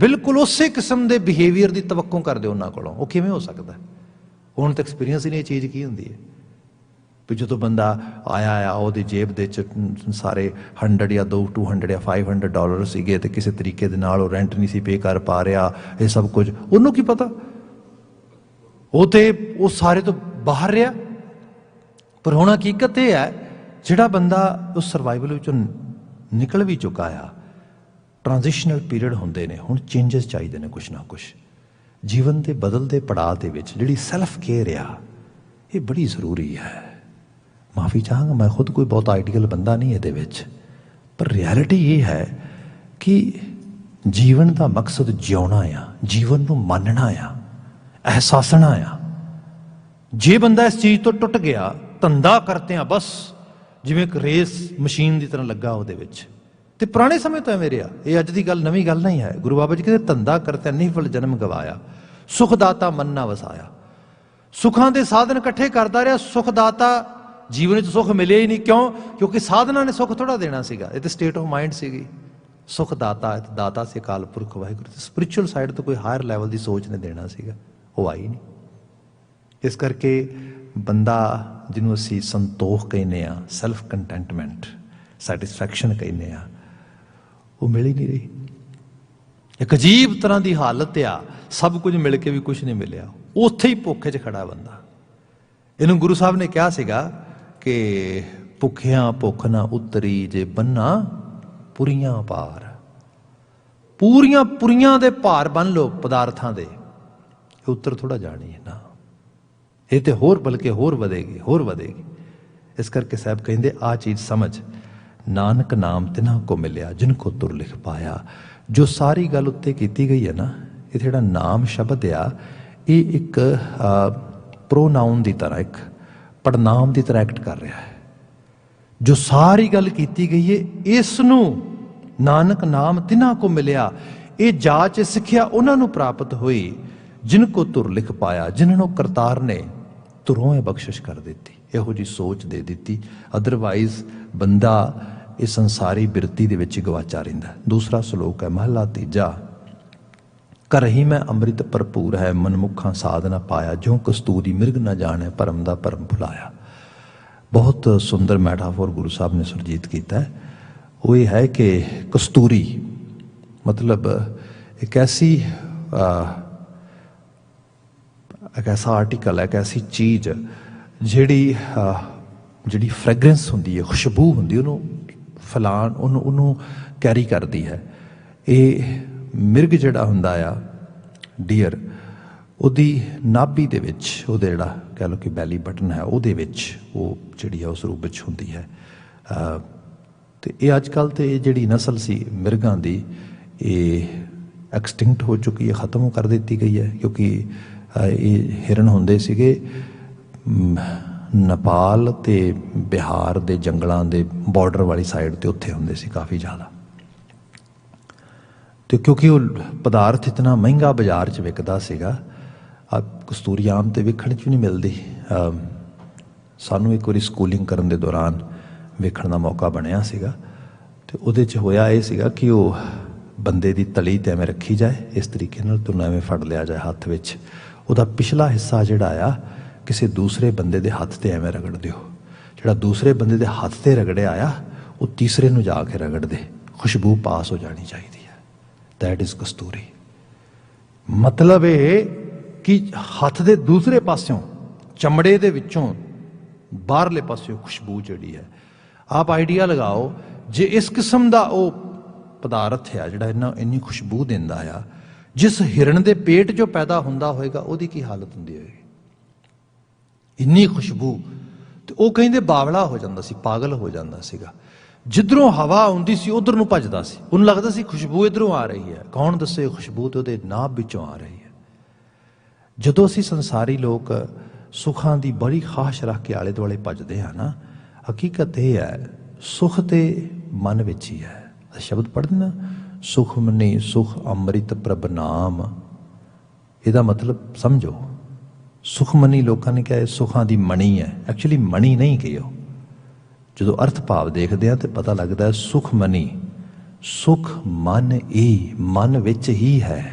बिल्कुल उस किस्म के बिहेवियर की तवक्को करते हो उन्होंने कोलों, वो किवें हो सकता है? उन्होंने तो एक्सपीरियंस ही नहीं चीज़ की होंगी है। भी जो बंदा आया आ वो जेब दे सारे 100 या 200 या $500 सीगे ते किसी तरीके दे नाल रेंट नहीं सी पे कर पा रहा, ये सब कुछ उन्होंने की पता, वो तो वो सारे तो बाहर रहा। पर हुण हकीकत यह है, जिहड़ा बंदा उस सर्वाइवल विचों निकल भी चुका आ, ट्रांजिशनल पीरियड होंदे ने, हुण चेंजिस चाहिए ने कुछ ना कुछ। जीवन के बदलते पड़ाव के विच जिहड़ी सैल्फ केयर आ, ये बड़ी जरूरी है। माफ़ी चाहांगा, मैं खुद कोई बहुत आइडियल बंदा नहीं ये विच, पर रियलिटी ये है कि जीवन का मकसद जिउना आ, जीवन को मानना आ, एहसासना आ। जे बंदा इस चीज़ तो टुट गया, धंधा करते हैं बस जिवें एक रेस मशीन की तरह लगा वो, तो पुराने समय तो है मेरे, ये अज की गल नवीं गल नहीं है। गुरु बाबा जी कहते धंधा करते निफल जन्म गवाया, सुखदाता मन ना वसाया। सुखां के साधन इकट्ठे करता रहा, सुखदाता जीवन सुख मिले ही नहीं। क्यों? क्योंकि साधना ने सुख थोड़ा देना सीगा, ये तो स्टेट ऑफ माइंड सीगी। सुख दाता है, दाता से अकाल पुरख वाहिगुरू, स्पिरिचुअल साइड तो कोई हायर लैवल की सोच ने देना सीगा, वो आई नहीं। इस करके बंदा जिन्हों असी संतोख कहने, सैल्फ कंटेंटमेंट, सैटिस्फैक्शन कहने, वो मिल ही नहीं रही। एक अजीब तरह की हालत आ, सब कुछ मिल के भी कुछ नहीं मिलया, उत्थे ही भुखे च खड़ा बंदा। इन्हू गुरु साहब ने कहा सीगा कि भुखिया भुख ना उतरी जे बन्ना पुरियां पार। पूरियां पुरियां दे भार बन लो पदार्थां दे, उत्तर थोड़ा जानी है ना, ये तो होर बल्कि होर वधेगी, होर वधेगी। इस करके साहब कहते आ चीज़ समझ, नानक नाम तिन्हां को मिलिया जिनको तुर लिख पाया। जो सारी गल उत्ते की गई है ना, ये जेड़ा नाम शब्द आ, ये एक प्रोनाउन की तरह, एक पड़नाम की तरह एक्ट कर रहा है। जो सारी गल की गई है, इसनू नानक नाम तिन्हां को मिलिया, ये जाच सिक्ख्या उन्होंने प्राप्त हुई जिनको तुर लिख पाया, जिन्होंने करतार ने तुरों बख्शिश कर दी, इहो जी सोच दे दी। अदरवाइज बंदा इस संसारी बिरती दे विच गवाचा रहिंदा। दूसरा श्लोक है महला तीजा, कर ही मैं अमृत भरपूर है, मनमुखा साध न पाया, ज्यों कस्तूरी मिर्ग न जाने, भरम दा भरम भुलाया। बहुत सुंदर मैटाफोर गुरु साहब ने सुरजीत किया है। वो ये है कि कस्तूरी मतलब एक ऐसा आर्टिकल है, एक ऐसी चीज़ जिहड़ी फ्रैगरेंस होंदी है, खुशबू होंदी, उन्होंने फैलाण उन्होंने कैरी करती है। ये मिर्ग जिहड़ा हुंदा आ डीयर, उहदी नाभि दे विच, उहदा जिहड़ा कह लो कि बैली बटन है, उहदे विच वो जिहड़ी है उस रूप विच हुंदी है। तो ये अजकल तो ये जिहड़ी नस्ल सी मिर्गां दी, ये एक्सटिंक्ट हो चुकी है, ख़त्म कर दी गई है। क्योंकि ये हिरन होंदे सीगे नेपाल ते बिहार दे जंगलों के बॉर्डर वाली साइड ते उत्थे होंदे सी काफ़ी ज़्यादा। तो क्योंकि वो पदार्थ इतना महंगा बाजार च विकदा सीगा, कस्तूरी आम तो वेखण च भी नहीं मिलती। सानू एक बारी स्कूलिंग करन दे दौरान वेखण का मौका बनिया सीगा। तो उहदे च होया ये सीगा कि वो बंदे की तली ते एवें रखी जाए, इस तरीके नाल तुहानूं एवें फड़ लिया जाए हाथ विच, उहदा पिछला हिस्सा जिहड़ा आ किसी दूसरे बंदे दे हाथ ते एवें रगड़ दिओ, जिहड़ा दूसरे बंदे दे हाथ ते रगड़िया आया वो तीसरे नूं जाके रगड़ दे, खुशबू पास हो जानी चाहिए है। दैट इज़ कस्तूरी। मतलब ये कि हथ दे दूसरे पास्यों, चमड़े दे विचों बाहरले पास्यों खुशबू जिहड़ी है। आप आइडिया लगाओ, जे इस किस्म का वो पदार्थ है जिहड़ा इन्नी खुशबू दिंदा आ, जिस हिरन दे पेट चों पैदा हुंदा होएगा, उहदी की हालत हुंदी होएगी। इन्नी खुशबू, तो वो कहिंदे बावला हो जांदा सी, पागल हो जांदा सीगा। जिधरों हवा आउंदी सी उधर नूं भजदा सी, उन्हें लगदा सी खुशबू इधरों आ रही है। कौन दस्से खुशबू तो उहदे नाभ विचों आ रही है। जदों असीं संसारी लोग सुखां दी बड़ी खाश रख के आले दुआले भजदे हैं ना, हकीकत यह है सुख ते मन विच ही है। शब्द पढ़दे ना, सुख मनी सुख अमृत प्रभ नाम, इहदा मतलब समझो। सुखमनी लोगों ने कहा सुखां दी मणी है, एक्चुअली मणी नहीं कहो। जो अर्थ भाव देखते हैं तो पता लगता है सुखमनी, सुख मन ही, मन विच ही है।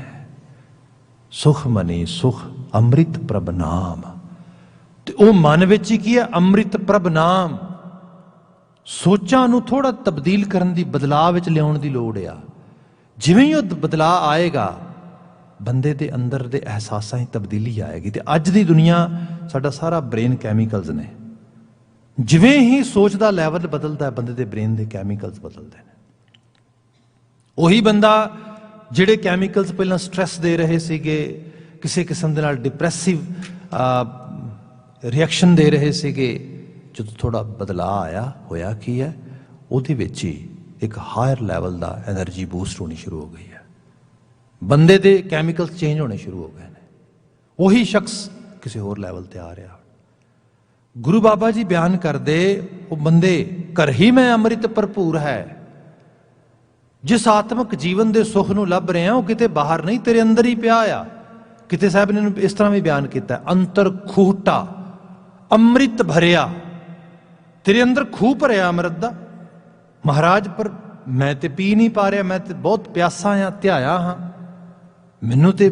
सुखमनी सुख अमृत प्रभ नाम, तो वह मन विच ही की है, अमृत प्रभ नाम। सोचां नूं थोड़ा तब्दील करन दी, बदलाव विच लियाउण दी लोड़ आ। जिवें ही वह बदलाव आएगा, बंदे दे अंदर दे एहसासां ही तब्दीली आएगी। तो अज दी दुनिया साडा सारा ब्रेन कैमीकल्स ने, जिवें ही सोच दा लैवल बदलदा है, बंदे दे ब्रेन दे कैमीकल्स बदलदे ने। उही बंदा जिहड़े कैमीकल्स पहलां स्ट्रैस दे रहे सीगे, किसी किस्म दे नाल डिप्रैसिव रिएक्शन दे रहे सीगे, जदों थोड़ा बदलाव आया, होया की है, उहदे विच ही एक हायर लैवल दा एनर्जी बूस्ट होनी शुरू हो गई है। बंदे दे कैमीकल्स चेंज होने शुरू हो गए हैं। वही शख्स किसी होर लैवल ते आ रहा। गुरु बाबा जी बयान करते, वो बंदे घर ही मैं अमृत भरपूर है। जिस आत्मक जीवन के सुख नूं लभ रहे हैं, वो किते बाहर नहीं, तेरे अंदर ही पिया आ। किते साहब ने इस तरह भी बयान किया, अंतर खूटा अमृत भरिया, तेरे अंदर खूह भरिया अमृत दा। महाराज पर मैं तो पी नहीं पा रहा, मैं तो बहुत प्यासा हाँ, ध्याया हाँ, मैनू तो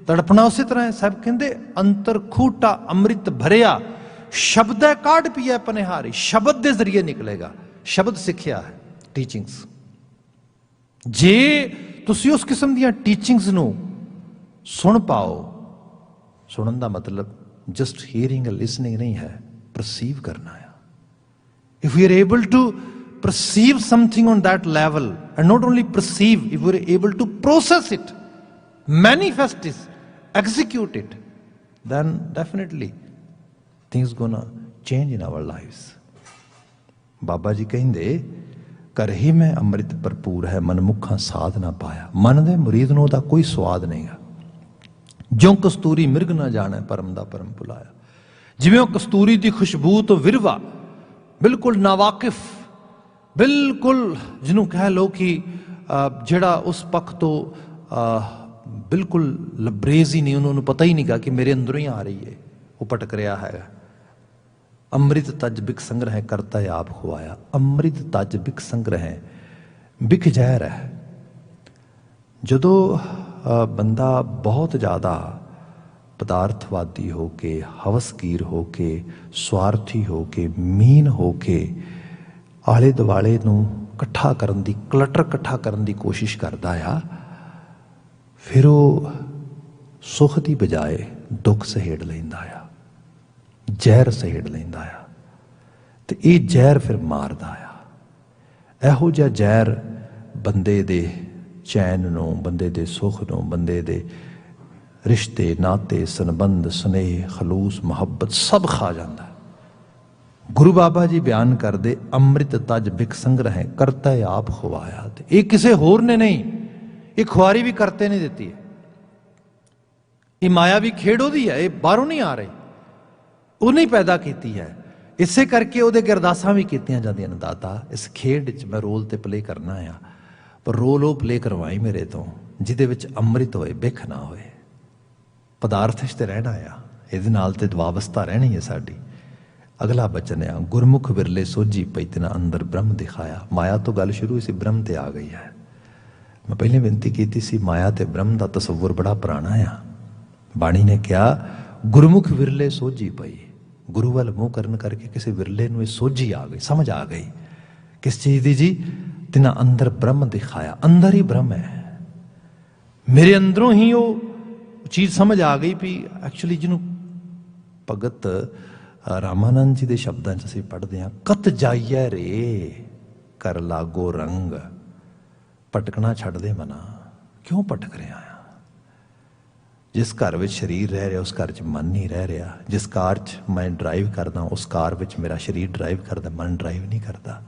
तड़पना उस तरह है। साहब कहते अंतर खूटा अमृत भरिया, शब्द है काढ़ पिया पनिहारी, शब्द के जरिए निकलेगा। शब्द सिक्ख्या है, टीचिंग्स। जे तुसी उस किस्म दी टीचिंग्स नू सुन पाओ, सुनन दा मतलब जस्ट हियरिंग लिसनिंग नहीं है, परसीव करना है। If you are able to perceive something on that level, and not only perceive, if we are able to process it, manifest it, execute it, then definitely things gonna change in our lives. बाबा जी कहिंदे कर ही मैं अमृत भरपूर है, मनमुखा साध ना पाया। मन दे मुरीद नूं दा कोई स्वाद नहींगा। ज्यों कस्तूरी मिर्ग ना जाने, परम दा परम भुलाया। जिवें वो कस्तूरी दी खुशबू तो विरवा, बिल्कुल नावाकिफ, बिल्कुल जिन्हों कह लो कि जिहड़ा उस पक्ष तो बिल्कुल लबरेज ही नहीं, उन्होंने पता ही नहीं कहा कि मेरे अंदरों ही आ रही है, वो पटक रहा है। अमृत तज बिक संग्रह करता है आप खुआया। अमृत तज बिक संग्रह, बिक जहर है। ਜਦੋਂ ਬੰਦਾ ਬਹੁਤ ਜ਼ਿਆਦਾ ਪਦਾਰਥਵਾਦੀ ਹੋ ਕੇ, ਹਵਸਗੀਰ ਹੋ ਕੇ, ਸਵਾਰਥੀ ਹੋ ਕੇ, ਮੀਨ ਹੋ ਕੇ ਆਲੇ ਦੁਆਲੇ ਨੂੰ ਇਕੱਠਾ ਕਰਨ ਦੀ, ਕਲਟਰ ਇਕੱਠਾ ਕਰਨ ਦੀ ਕੋਸ਼ਿਸ਼ ਕਰਦਾ ਆ, ਫਿਰ ਉਹ ਸੁੱਖ ਦੀ ਬਜਾਏ ਦੁੱਖ ਸਹੇੜ ਲੈਂਦਾ ਆ, ਜ਼ਹਿਰ ਸਹੇੜ ਲੈਂਦਾ ਆ, ਤੇ ਇਹ ਜ਼ਹਿਰ ਫਿਰ ਮਾਰਦਾ ਆ। ਇਹੋ ਜਿਹਾ ਜ਼ਹਿਰ ਬੰਦੇ ਦੇ ਚੈਨ ਨੂੰ, ਬੰਦੇ ਦੇ ਸੁੱਖ ਨੂੰ, ਬੰਦੇ ਦੇ ਰਿਸ਼ਤੇ ਨਾਤੇ ਸੰਬੰਧ ਸਨੇਹ ਖਲੂਸ ਮੁਹੱਬਤ ਸਭ ਖਾ ਜਾਂਦਾ। ਗੁਰੂ ਬਾਬਾ ਜੀ ਬਿਆਨ ਕਰਦੇ ਅੰਮ੍ਰਿਤ ਤਜ ਬਿਕ ਸੰਗ੍ਰਹਿ ਕਰਤਾ ਆਪ ਖਵਾਇਆ। ਤੇ ਇਹ ਕਿਸੇ ਹੋਰ ਨੇ ਨਹੀਂ, ਇਹ ਖੁਆਰੀ ਵੀ ਕਰਤੇ ਨੇ ਦਿੱਤੀ ਹੈ। ਇਹ ਮਾਇਆ ਵੀ ਖੇਡ ਉਹਦੀ ਹੈ, ਇਹ ਬਾਹਰੋਂ ਨਹੀਂ ਆ ਰਹੀ, ਉਹਨੇ ਹੀ ਪੈਦਾ ਕੀਤੀ ਹੈ। ਇਸੇ ਕਰਕੇ ਉਹਦੇ ਅੱਗੇ ਅਰਦਾਸਾਂ ਵੀ ਕੀਤੀਆਂ ਜਾਂਦੀਆਂ ਨੇ, ਦਾਤਾ ਇਸ ਖੇਡ 'ਚ ਮੈਂ ਰੋਲ ਤੇ ਪਲੇ ਕਰਨਾ ਆ, ਪਰ ਰੋਲ ਉਹ ਪਲੇ ਕਰਵਾਈ ਮੇਰੇ ਤੋਂ ਜਿਹਦੇ ਵਿੱਚ ਅੰਮ੍ਰਿਤ ਹੋਏ, ਬਿਖ ਨਾ ਹੋਏ। ਪਦਾਰਥ 'ਚ ਤੇ ਰਹਿਣਾ ਆ, ਇਹਦੇ ਨਾਲ ਤੇ ਵਾਬਸਤਾ ਰਹਿਣੀ ਹੈ ਸਾਡੀ। ਅਗਲਾ ਬਚਨ ਆ ਗੁਰਮੁਖ ਵਿਰਲੇ ਸੋਝੀ ਪਈ ਤਿਨਾ ਅੰਦਰ ਬ੍ਰਹਮ ਦਿਖਾਇਆ। ਮਾਇਆ ਤੋਂ ਗੱਲ ਸ਼ੁਰੂ ਸੀ, ਬ੍ਰਹਮ ਤੇ ਆ ਗਈ ਹੈ। ਮੈਂ ਪਹਿਲੇ ਬੇਨਤੀ ਕੀਤੀ ਸੀ, ਮਾਇਆ ਤੇ ਬ੍ਰਹਮ ਦਾ ਤਸੱਵੁਰ ਬੜਾ ਪੁਰਾਣਾ ਆ। ਬਾਣੀ ਨੇ ਕਿਹਾ ਗੁਰਮੁਖ ਵਿਰਲੇ ਸੋਝੀ ਪਈ, ਗੁਰੂ ਵੱਲ ਮੂੰਹ ਕਰਨ ਕਰਕੇ ਕਿਸੇ ਵਿਰਲੇ ਨੂੰ ਇਹ ਸੋਝੀ ਆ ਗਈ, ਸਮਝ ਆ ਗਈ। ਕਿਸ ਚੀਜ਼ ਦੀ ਜੀ? ਤਿਨਾ ਅੰਦਰ ਬ੍ਰਹਮ ਦਿਖਾਇਆ। ਅੰਦਰ ਹੀ ਬ੍ਰਹਮ ਹੈ, ਮੇਰੇ ਅੰਦਰੋਂ ਹੀ ਉਹ ਚੀਜ਼ ਸਮਝ ਆ ਗਈ ਵੀ ਐਕਚੁਅਲੀ ਜਿਹਨੂੰ ਭਗਤ ਰਾਮਾਨੰਦ ਜੀ ਦੇ ਸ਼ਬਦਾਂ 'ਚ ਅਸੀਂ ਪੜ੍ਹਦੇ ਹਾਂ, ਕਤ ਜਾਈਏ ਰੇ ਕਰ ਲਾਗੋ ਰੰਗ। ਭਟਕਣਾ ਛੱਡ ਦੇ ਮਨਾ, ਕਿਉਂ ਭਟਕ ਰਿਹਾ ਆ? ਜਿਸ ਘਰ ਵਿੱਚ ਸਰੀਰ ਰਹਿ ਰਿਹਾ ਉਸ ਘਰ 'ਚ ਮਨ ਨਹੀਂ ਰਹਿ ਰਿਹਾ। ਜਿਸ ਕਾਰ 'ਚ ਮੈਂ ਡਰਾਈਵ ਕਰਦਾ ਉਸ ਕਾਰ ਵਿੱਚ ਮੇਰਾ ਸਰੀਰ ਡਰਾਈਵ ਕਰਦਾ, ਮਨ ਡਰਾਈਵ ਨਹੀਂ ਕਰਦਾ।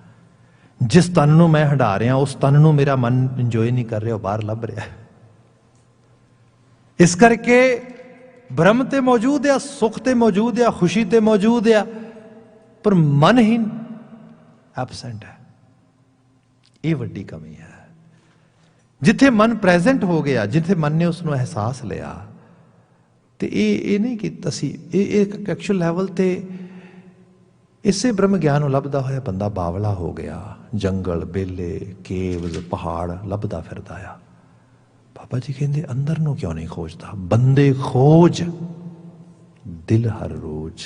ਜਿਸ ਤਨ ਨੂੰ ਮੈਂ ਹੰਢਾ ਰਿਹਾ ਉਸ ਤਨ ਨੂੰ ਮੇਰਾ ਮਨ ਇੰਜੋਏ ਨਹੀਂ ਕਰ ਰਿਹਾ, ਉਹ ਬਾਹਰ ਲੱਭ ਰਿਹਾ। ਇਸ ਕਰਕੇ ਬ੍ਰਹਮ ਤੇ ਮੌਜੂਦ ਆ, ਸੁੱਖ ਤੇ ਮੌਜੂਦ ਆ, ਖੁਸ਼ੀ ਤੇ ਮੌਜੂਦ ਆ, ਪਰ ਮਨ ਹੀ ਐਬਸੈਂਟ ਹੈ। ਇਹ ਵੱਡੀ ਕਮੀ ਹੈ। ਜਿੱਥੇ ਮਨ ਪ੍ਰੈਜ਼ੈਂਟ ਹੋ ਗਿਆ, ਜਿੱਥੇ ਮਨ ਨੇ ਉਸ ਨੂੰ ਅਹਿਸਾਸ ਲਿਆ, ਤੇ ਇਹ ਨਹੀਂ ਕਿ ਅਸੀਂ ਇਹ ਇੱਕ ਐਕਚੁਅਲ ਲੈਵਲ ਤੇ ਇਸੇ ਬ੍ਰਹਮ ਗਿਆਨ ਨੂੰ ਲੱਭਦਾ ਹੋਇਆ ਬੰਦਾ ਬਾਵਲਾ ਹੋ ਗਿਆ। ਜੰਗਲ, ਬੇਲੇ, ਕੇਵਜ਼, ਪਹਾੜ ਲੱਭਦਾ ਫਿਰਦਾ ਆ। ਬਾਬਾ ਜੀ ਕਹਿੰਦੇ ਅੰਦਰ ਨੂੰ ਕਿਉਂ ਨਹੀਂ ਖੋਜਦਾ? ਬੰਦੇ ਖੋਜ ਦਿਲ ਹਰ ਰੋਜ਼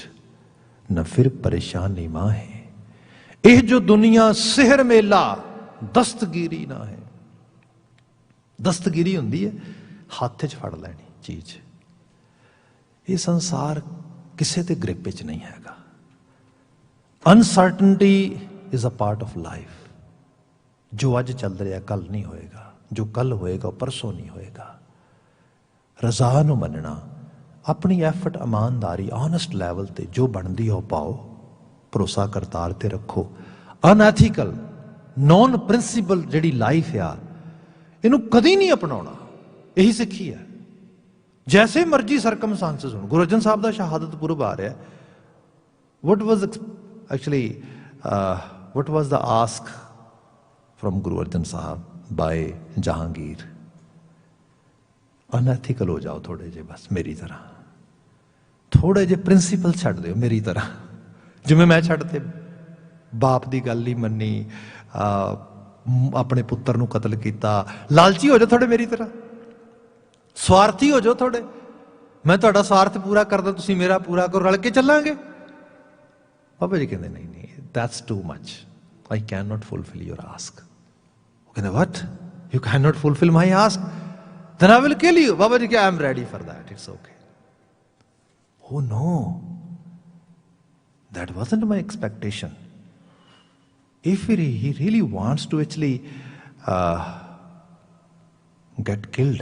न फिर परेशानी मां है। ਇਹ ਜੋ ਦੁਨੀਆ ਸਿਹਰ ਮੇਲਾ ਦਸਤਗੀਰੀ ਨਾ ਹੈ। ਦਸਤਗੀਰੀ ਹੁੰਦੀ ਹੈ ਹੱਥ 'ਚ ਫੜ ਲੈਣੀ ਚੀਜ਼। ਇਹ ਸੰਸਾਰ ਕਿਸੇ ਤੇ ਗ੍ਰਿਪ ਵਿੱਚ ਨਹੀਂ ਹੈਗਾ। Uncertainty is a part of life. ਜੋ ਅੱਜ ਚੱਲ ਰਿਹਾ ਕੱਲ ਨਹੀਂ ਹੋਏਗਾ, ਜੋ ਕੱਲ ਹੋਏਗਾ ਉਹ ਪਰਸੋਂ ਨਹੀਂ ਹੋਏਗਾ। ਰਜ਼ਾ ਨੂੰ ਮੰਨਣਾ, ਆਪਣੀ ਐਫਰਟ ਇਮਾਨਦਾਰੀ ਆਨੈਸਟ ਲੈਵਲ ਤੇ ਜੋ ਬਣਦੀ ਹੈ ਉਹ ਪਾਓ, ਭਰੋਸਾ ਕਰਤਾਰ ਤੇ ਰੱਖੋ। ਅਨਐਥੀਕਲ ਨੌਨ ਪ੍ਰਿੰਸੀਪਲ ਜਿਹੜੀ ਲਾਈਫ ਆ ਇਹਨੂੰ ਕਦੀ ਨਹੀਂ ਅਪਣਾਉਣਾ। ਇਹੀ ਸਿੱਖੀ ਹੈ। ਜੈਸੇ ਮਰਜੀ ਸਰਕਮਸਟੈਂਸਸ ਹੋਣ। ਗੁਰੂ ਅਰਜਨ ਸਾਹਿਬ ਦਾ ਸ਼ਹਾਦਤ ਪੁਰਬ ਆ ਰਿਹਾ। what was the ask from Guru Arjan Sahib by Jahangir? Unethical ਹੋ ਜਾਓ ਥੋੜੇ ਜਿਹੇ, ਬਸ ਮੇਰੀ ਤਰ੍ਹਾਂ। ਥੋੜੇ ਜਿਹੇ ਪ੍ਰਿੰਸੀਪਲ ਛੱਡ ਦਿਓ ਮੇਰੀ ਤਰ੍ਹਾਂ, ਜਿਵੇਂ ਮੈਂ ਛੱਡਤੇ। ਬਾਪ ਦੀ ਗੱਲ ਨਹੀਂ ਮੰਨੀ, ਆਪਣੇ ਪੁੱਤਰ ਨੂੰ ਕਤਲ ਕੀਤਾ। ਲਾਲਚੀ ਹੋ ਜਾਓ ਥੋੜੇ ਮੇਰੀ ਤਰ੍ਹਾਂ, ਸਵਾਰਥੀ ਹੋ ਜਾਓ ਥੋੜੇ। ਮੈਂ ਤੁਹਾਡਾ ਸਵਾਰਥ ਪੂਰਾ ਕਰਦਾ, ਤੁਸੀਂ ਮੇਰਾ ਪੂਰਾ ਕਰੋ, ਰਲ ਕੇ ਚੱਲਾਂਗੇ। ਬਾਬਾ ਜੀ ਕਹਿੰਦੇ ਨਹੀਂ ਨਹੀਂ, that's too much. I cannot fulfill your ask. ਉਹ ਕਹਿੰਦੇ what? You cannot fulfill my ask? Then I will kill you. Baba ji, I am ready for that. It's okay. Oh no, that wasn't my expectation. If he really wants to actually get killed,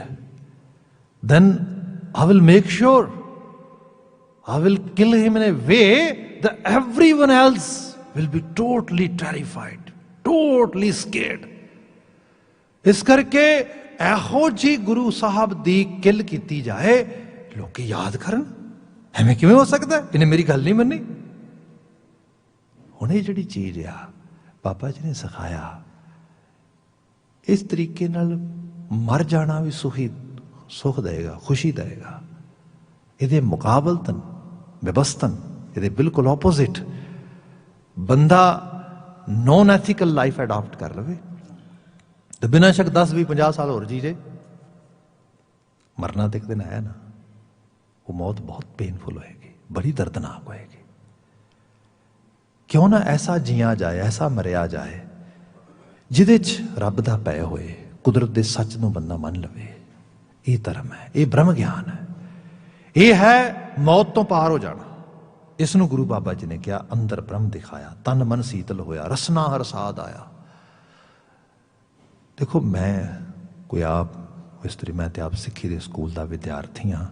then I will make sure I will kill him in a way that everyone else will be totally terrified, totally scared. ਇਸ ਕਰਕੇ ਇਹੋ ਜੀ ਗੁਰੂ ਸਾਹਿਬ ਦੀ ਕਿਲ ਕੀਤੀ ਜਾਏ, ਲੋਕੀ ਯਾਦ ਕਰਨ ਐਵੇਂ ਕਿਵੇਂ ਹੋ ਸਕਦਾ? ਇਹਨੇ ਮੇਰੀ ਗੱਲ ਨਹੀਂ ਮੰਨੀ। ਹੁਣ ਇਹ ਜਿਹੜੀ ਚੀਜ਼ ਆ ਬਾਬਾ ਜੀ ਨੇ ਸਿਖਾਇਆ, ਇਸ ਤਰੀਕੇ ਨਾਲ ਮਰ ਜਾਣਾ ਵੀ ਸੁਖੀ सुख देगा, खुशी देगा। ਇਹਦੇ ਮੁਕਾਬਲਤਨ ਵਿਵਸਥਨ ਇਹਦੇ ਬਿਲਕੁਲ ਆਪੋਜ਼ਿਟ ਬੰਦਾ ਨੌਨ ਐਥੀਕਲ ਲਾਈਫ ਅਡਾਪਟ ਕਰ ਲਵੇ ਤੇ ਬਿਨਾਂ ਸ਼ੱਕ 10 20 50 ਸਾਲ ਹੋਰ ਜੀ ਜੇ, ਮਰਨਾ ਤੇ ਇੱਕ ਦਿਨ ਆਇਆ ਨਾ, ਉਹ ਮੌਤ ਬਹੁਤ ਪੇਨਫੁਲ ਹੋਏਗੀ, ਬੜੀ ਦਰਦਨਾਕ ਹੋਏਗੀ। ਕਿਉਂ ਨਾ ਐਸਾ ਜੀਆ ਜਾਏ, ਐਸਾ ਮਰਿਆ ਜਾਏ ਜਿਹਦੇ 'ਚ ਰੱਬ ਦਾ ਪੈ ਹੋਏ, ਕੁਦਰਤ ਦੇ ਸੱਚ ਨੂੰ ਬੰਦਾ ਮੰਨ ਲਵੇ। ਇਹ ਧਰਮ ਹੈ, ਇਹ ਬ੍ਰਹਮ ਗਿਆਨ ਹੈ, ਇਹ ਹੈ ਮੌਤ ਤੋਂ ਪਾਰ ਹੋ ਜਾਣਾ। ਇਸ ਨੂੰ ਗੁਰੂ ਬਾਬਾ ਜੀ ਨੇ ਕਿਹਾ ਅੰਦਰ ਬ੍ਰਹਮ ਦਿਖਾਇਆ, ਤਨ ਮਨ ਸੀਤਲ ਹੋਇਆ, ਰਸਨਾ ਹਰ ਸਾਧ ਆਇਆ। ਦੇਖੋ ਮੈਂ ਕੋਈ ਆਪ ਇਸਤਰੀ, ਮੈਂ ਤੇ ਆਪ ਸਿੱਖੀ ਦੇ ਸਕੂਲ ਦਾ ਵਿਦਿਆਰਥੀ ਹਾਂ,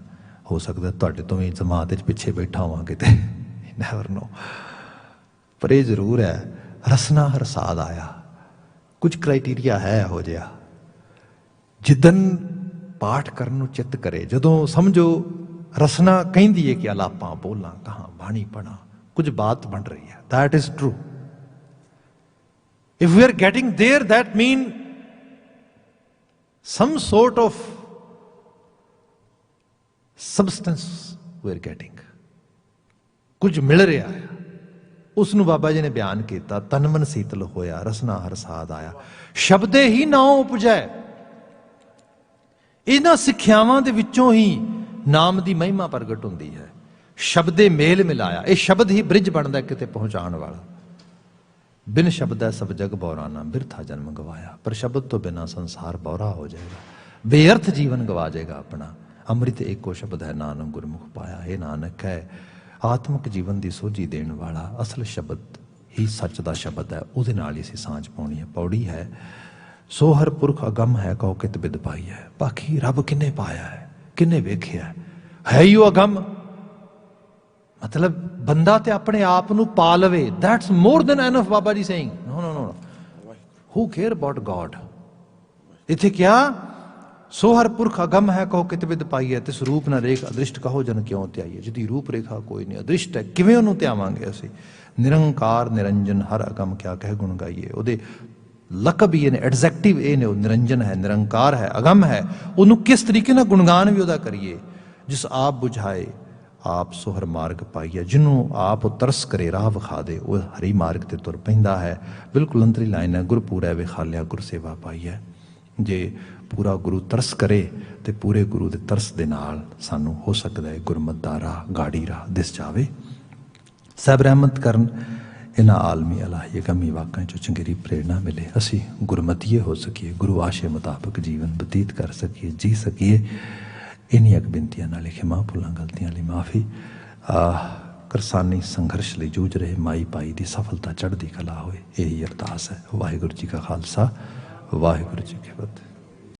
ਹੋ ਸਕਦਾ ਤੁਹਾਡੇ ਤੋਂ ਵੀ ਜਮਾਤ 'ਚ ਪਿੱਛੇ ਬੈਠਾ ਹੋਵਾਂ ਕਿਤੇ, ਨੈਵਰ ਨੋ। ਪਰ ਇਹ ਜ਼ਰੂਰ ਹੈ ਰਸਨਾ ਹਰ ਸਾਧ ਆਇਆ। ਕੁਝ ਕ੍ਰਾਈਟੀਰੀਆ ਹੈ ਇਹੋ ਜਿਹਾ, ਜਿੱਦਨ ਪਾਠ ਕਰਨ ਨੂੰ ਚਿੱਤ ਕਰੇ, ਜਦੋਂ ਸਮਝੋ ਰਸਨਾ ਕਹਿੰਦੀ ਹੈ ਕਿ ਅਲਾਪਾਂ ਬੋਲਾਂ ਕਹਾਂ ਬਾਣੀ ਪੜਾਂ, ਕੁਝ ਬਾਤ ਬਣ ਰਹੀ ਹੈ, that is true. If we are getting there, that mean some sort of substance we are getting. ਕੁਝ ਮਿਲ ਰਿਹਾ ਹੈ। ਉਸ ਨੂੰ ਬਾਬਾ ਜੀ ਨੇ ਬਿਆਨ ਕੀਤਾ, ਤਨ ਮਨ ਸੀਤਲ ਹੋਇਆ, ਰਸਨਾ ਹਰ ਸਾਧ ਆਇਆ, ਸ਼ਬਦੇ ਹੀ ਨਾਉ ਉਪਜੈ। ਇਹਨਾਂ ਸਿੱਖਿਆਵਾਂ ਦੇ ਵਿੱਚੋਂ ਹੀ ਨਾਮ ਦੀ ਮਹਿਮਾ ਪ੍ਰਗਟ ਹੁੰਦੀ ਹੈ। ਸ਼ਬਦੇ ਮੇਲ ਮਿਲਾਇਆ, ਇਹ ਸ਼ਬਦ ਹੀ ਬ੍ਰਿਜ ਬਣਦਾ ਕਿਤੇ ਪਹੁੰਚਾਉਣ ਵਾਲਾ। ਬਿਨ ਸ਼ਬਦੈ ਸਭ ਜਗ ਬੌਰਾਨਾ, ਬਿਰਥਾ ਜਨਮ ਗਵਾਇਆ। ਪਰ ਸ਼ਬਦ ਤੋਂ ਬਿਨਾਂ ਸੰਸਾਰ ਬੌਰਾ ਹੋ ਜਾਏਗਾ, ਬੇਅਰਥ ਜੀਵਨ ਗਵਾ ਜਾਏਗਾ ਆਪਣਾ। ਅੰਮ੍ਰਿਤ ਏਕੋ ਸ਼ਬਦ ਹੈ, ਨਾਨਕ ਗੁਰਮੁਖ ਪਾਇਆ। ਇਹ ਨਾਨਕ ਹੈ ਆਤਮਿਕ ਜੀਵਨ ਦੀ ਸੋਝੀ ਦੇਣ ਵਾਲਾ ਅਸਲ ਸ਼ਬਦ ਹੀ ਸੱਚ ਦਾ ਸ਼ਬਦ ਹੈ, ਉਹਦੇ ਨਾਲ ਹੀ ਅਸੀਂ ਸਾਂਝ ਪਾਉਣੀ ਹੈ। ਪੌੜੀ ਹੈ ਸੋ ਹਰ ਪੁਰਖ ਅਗੰਮ ਹੈ, ਕਹੋ ਕਿਤ ਬਿਦ ਪਾਈ ਹੈ। ਬਾਕੀ ਰੱਬ ਕਿੰਨੇ ਪਾਇਆ ਹੈ, ਕਿੰਨੇ ਵੇਖਿਆ ਹੈ ਹੀ ਉਹ ਅਗੰਮ। ਮਤਲਬ ਬੰਦਾ ਤੇ ਆਪਣੇ ਆਪ ਨੂੰ ਪਾ ਲਵੇ, that's more than enough. Baba ji saying no no no, who care about God. ਇੱਥੇ ਕਿਹਾ ਸੋ ਹਰ ਪੁਰਖ ਅਗੰਮ ਹੈ, ਕਹੋ ਕਿਤ ਬਿਦ ਪਾਈ ਹੈ। ਤਿਸ ਰੂਪ ਨਾ ਰੇਖ ਅਦ੍ਰਿਸ਼ਟ ਕਹੋ ਜਨ ਕਿਉਂ ਧਿਆਈਏ। ਜਿਹਦੀ ਰੂਪ ਰੇਖਾ ਕੋਈ ਨਹੀਂ, ਅਦ੍ਰਿਸ਼ਟ ਹੈ, ਕਿਵੇਂ ਉਹਨੂੰ ਧਿਆਵਾਂਗੇ ਅਸੀਂ। ਨਿਰੰਕਾਰ ਨਿਰੰਜਨ ਹਰ ਅਗੰਮ ਕਿਆ ਕਹਿ ਗੁਣ ਗਾਈਏ। ਉਹਦੇ ਲਕਬ ਹੀ ਨੇ, ਐਡਜੈਕਟਿਵ ਇਹ ਨੇ, ਉਹ ਨਿਰੰਜਨ ਹੈ, ਨਿਰੰਕਾਰ ਹੈ, ਅਗੰਮ ਹੈ। ਉਹਨੂੰ ਕਿਸ ਤਰੀਕੇ ਨਾਲ ਗੁਣਗਾਨ ਵੀ ਉਹਦਾ ਕਰੀਏ। ਜਿਸ ਆਪ ਬੁਝਾਏ ਆਪ ਸੋਹਰ ਮਾਰਗ ਪਾਈਏ। ਜਿਹਨੂੰ ਆਪ ਉਹ ਤਰਸ ਕਰੇ, ਰਾਹ ਵਿਖਾ ਦੇ, ਉਹ ਹਰੀ ਮਾਰਗ ਤੇ ਤੁਰ ਪੈਂਦਾ ਹੈ। ਬਿਲਕੁਲ ਅੰਤਰੀ ਲਾਈਨ ਹੈ, ਗੁਰਪੂਰੈ ਵਿਖਾਲਿਆ ਗੁਰ ਸੇਵਾ ਪਾਈਏ। ਜੇ ਪੂਰਾ ਗੁਰੂ ਤਰਸ ਕਰੇ ਤੇ ਪੂਰੇ ਗੁਰੂ ਦੇ ਤਰਸ ਦੇ ਨਾਲ ਸਾਨੂੰ ਹੋ ਸਕਦਾ ਹੈ ਗੁਰਮਤ ਦਾ ਰਾਹ, ਗਾੜੀ ਰਾਹ ਦਿਸ ਜਾਵੇ। ਸਾਹਿਬ ਰਹਿਮਤ ਕਰਨ, ਇਹਨਾਂ ਆਲਮੀ ਅਲਾਹੀਏ ਗਮੀ ਵਾਕਾਂ 'ਚੋਂ ਚੰਗੇਰੀ ਪ੍ਰੇਰਨਾ ਮਿਲੇ, ਅਸੀਂ ਗੁਰਮਤੀਏ ਹੋ ਸਕੀਏ, ਗੁਰੂ ਆਸ਼ੇ ਮੁਤਾਬਕ ਜੀਵਨ ਬਤੀਤ ਕਰ ਸਕੀਏ, ਜੀ ਸਕੀਏ। ਇੰਨੀਆਂ ਕੁ ਬੇਨਤੀਆਂ ਨਾਲ ਖਿਮਾ, ਭੁੱਲਾਂ ਗਲਤੀਆਂ ਲਈ ਮਾਫੀ। ਕਰਸਾਨੀ ਸੰਘਰਸ਼ ਲਈ ਜੂਝ ਰਹੇ ਮਾਈ ਭਾਈ ਦੀ ਸਫਲਤਾ, ਚੜ੍ਹਦੀ ਕਲਾ ਹੋਏ, ਇਹੀ ਅਰਦਾਸ ਹੈ। ਵਾਹਿਗੁਰੂ ਜੀ ਕਾ ਖਾਲਸਾ, ਵਾਹਿਗੁਰੂ ਜੀ ਕੀ ਫਤਿਹ।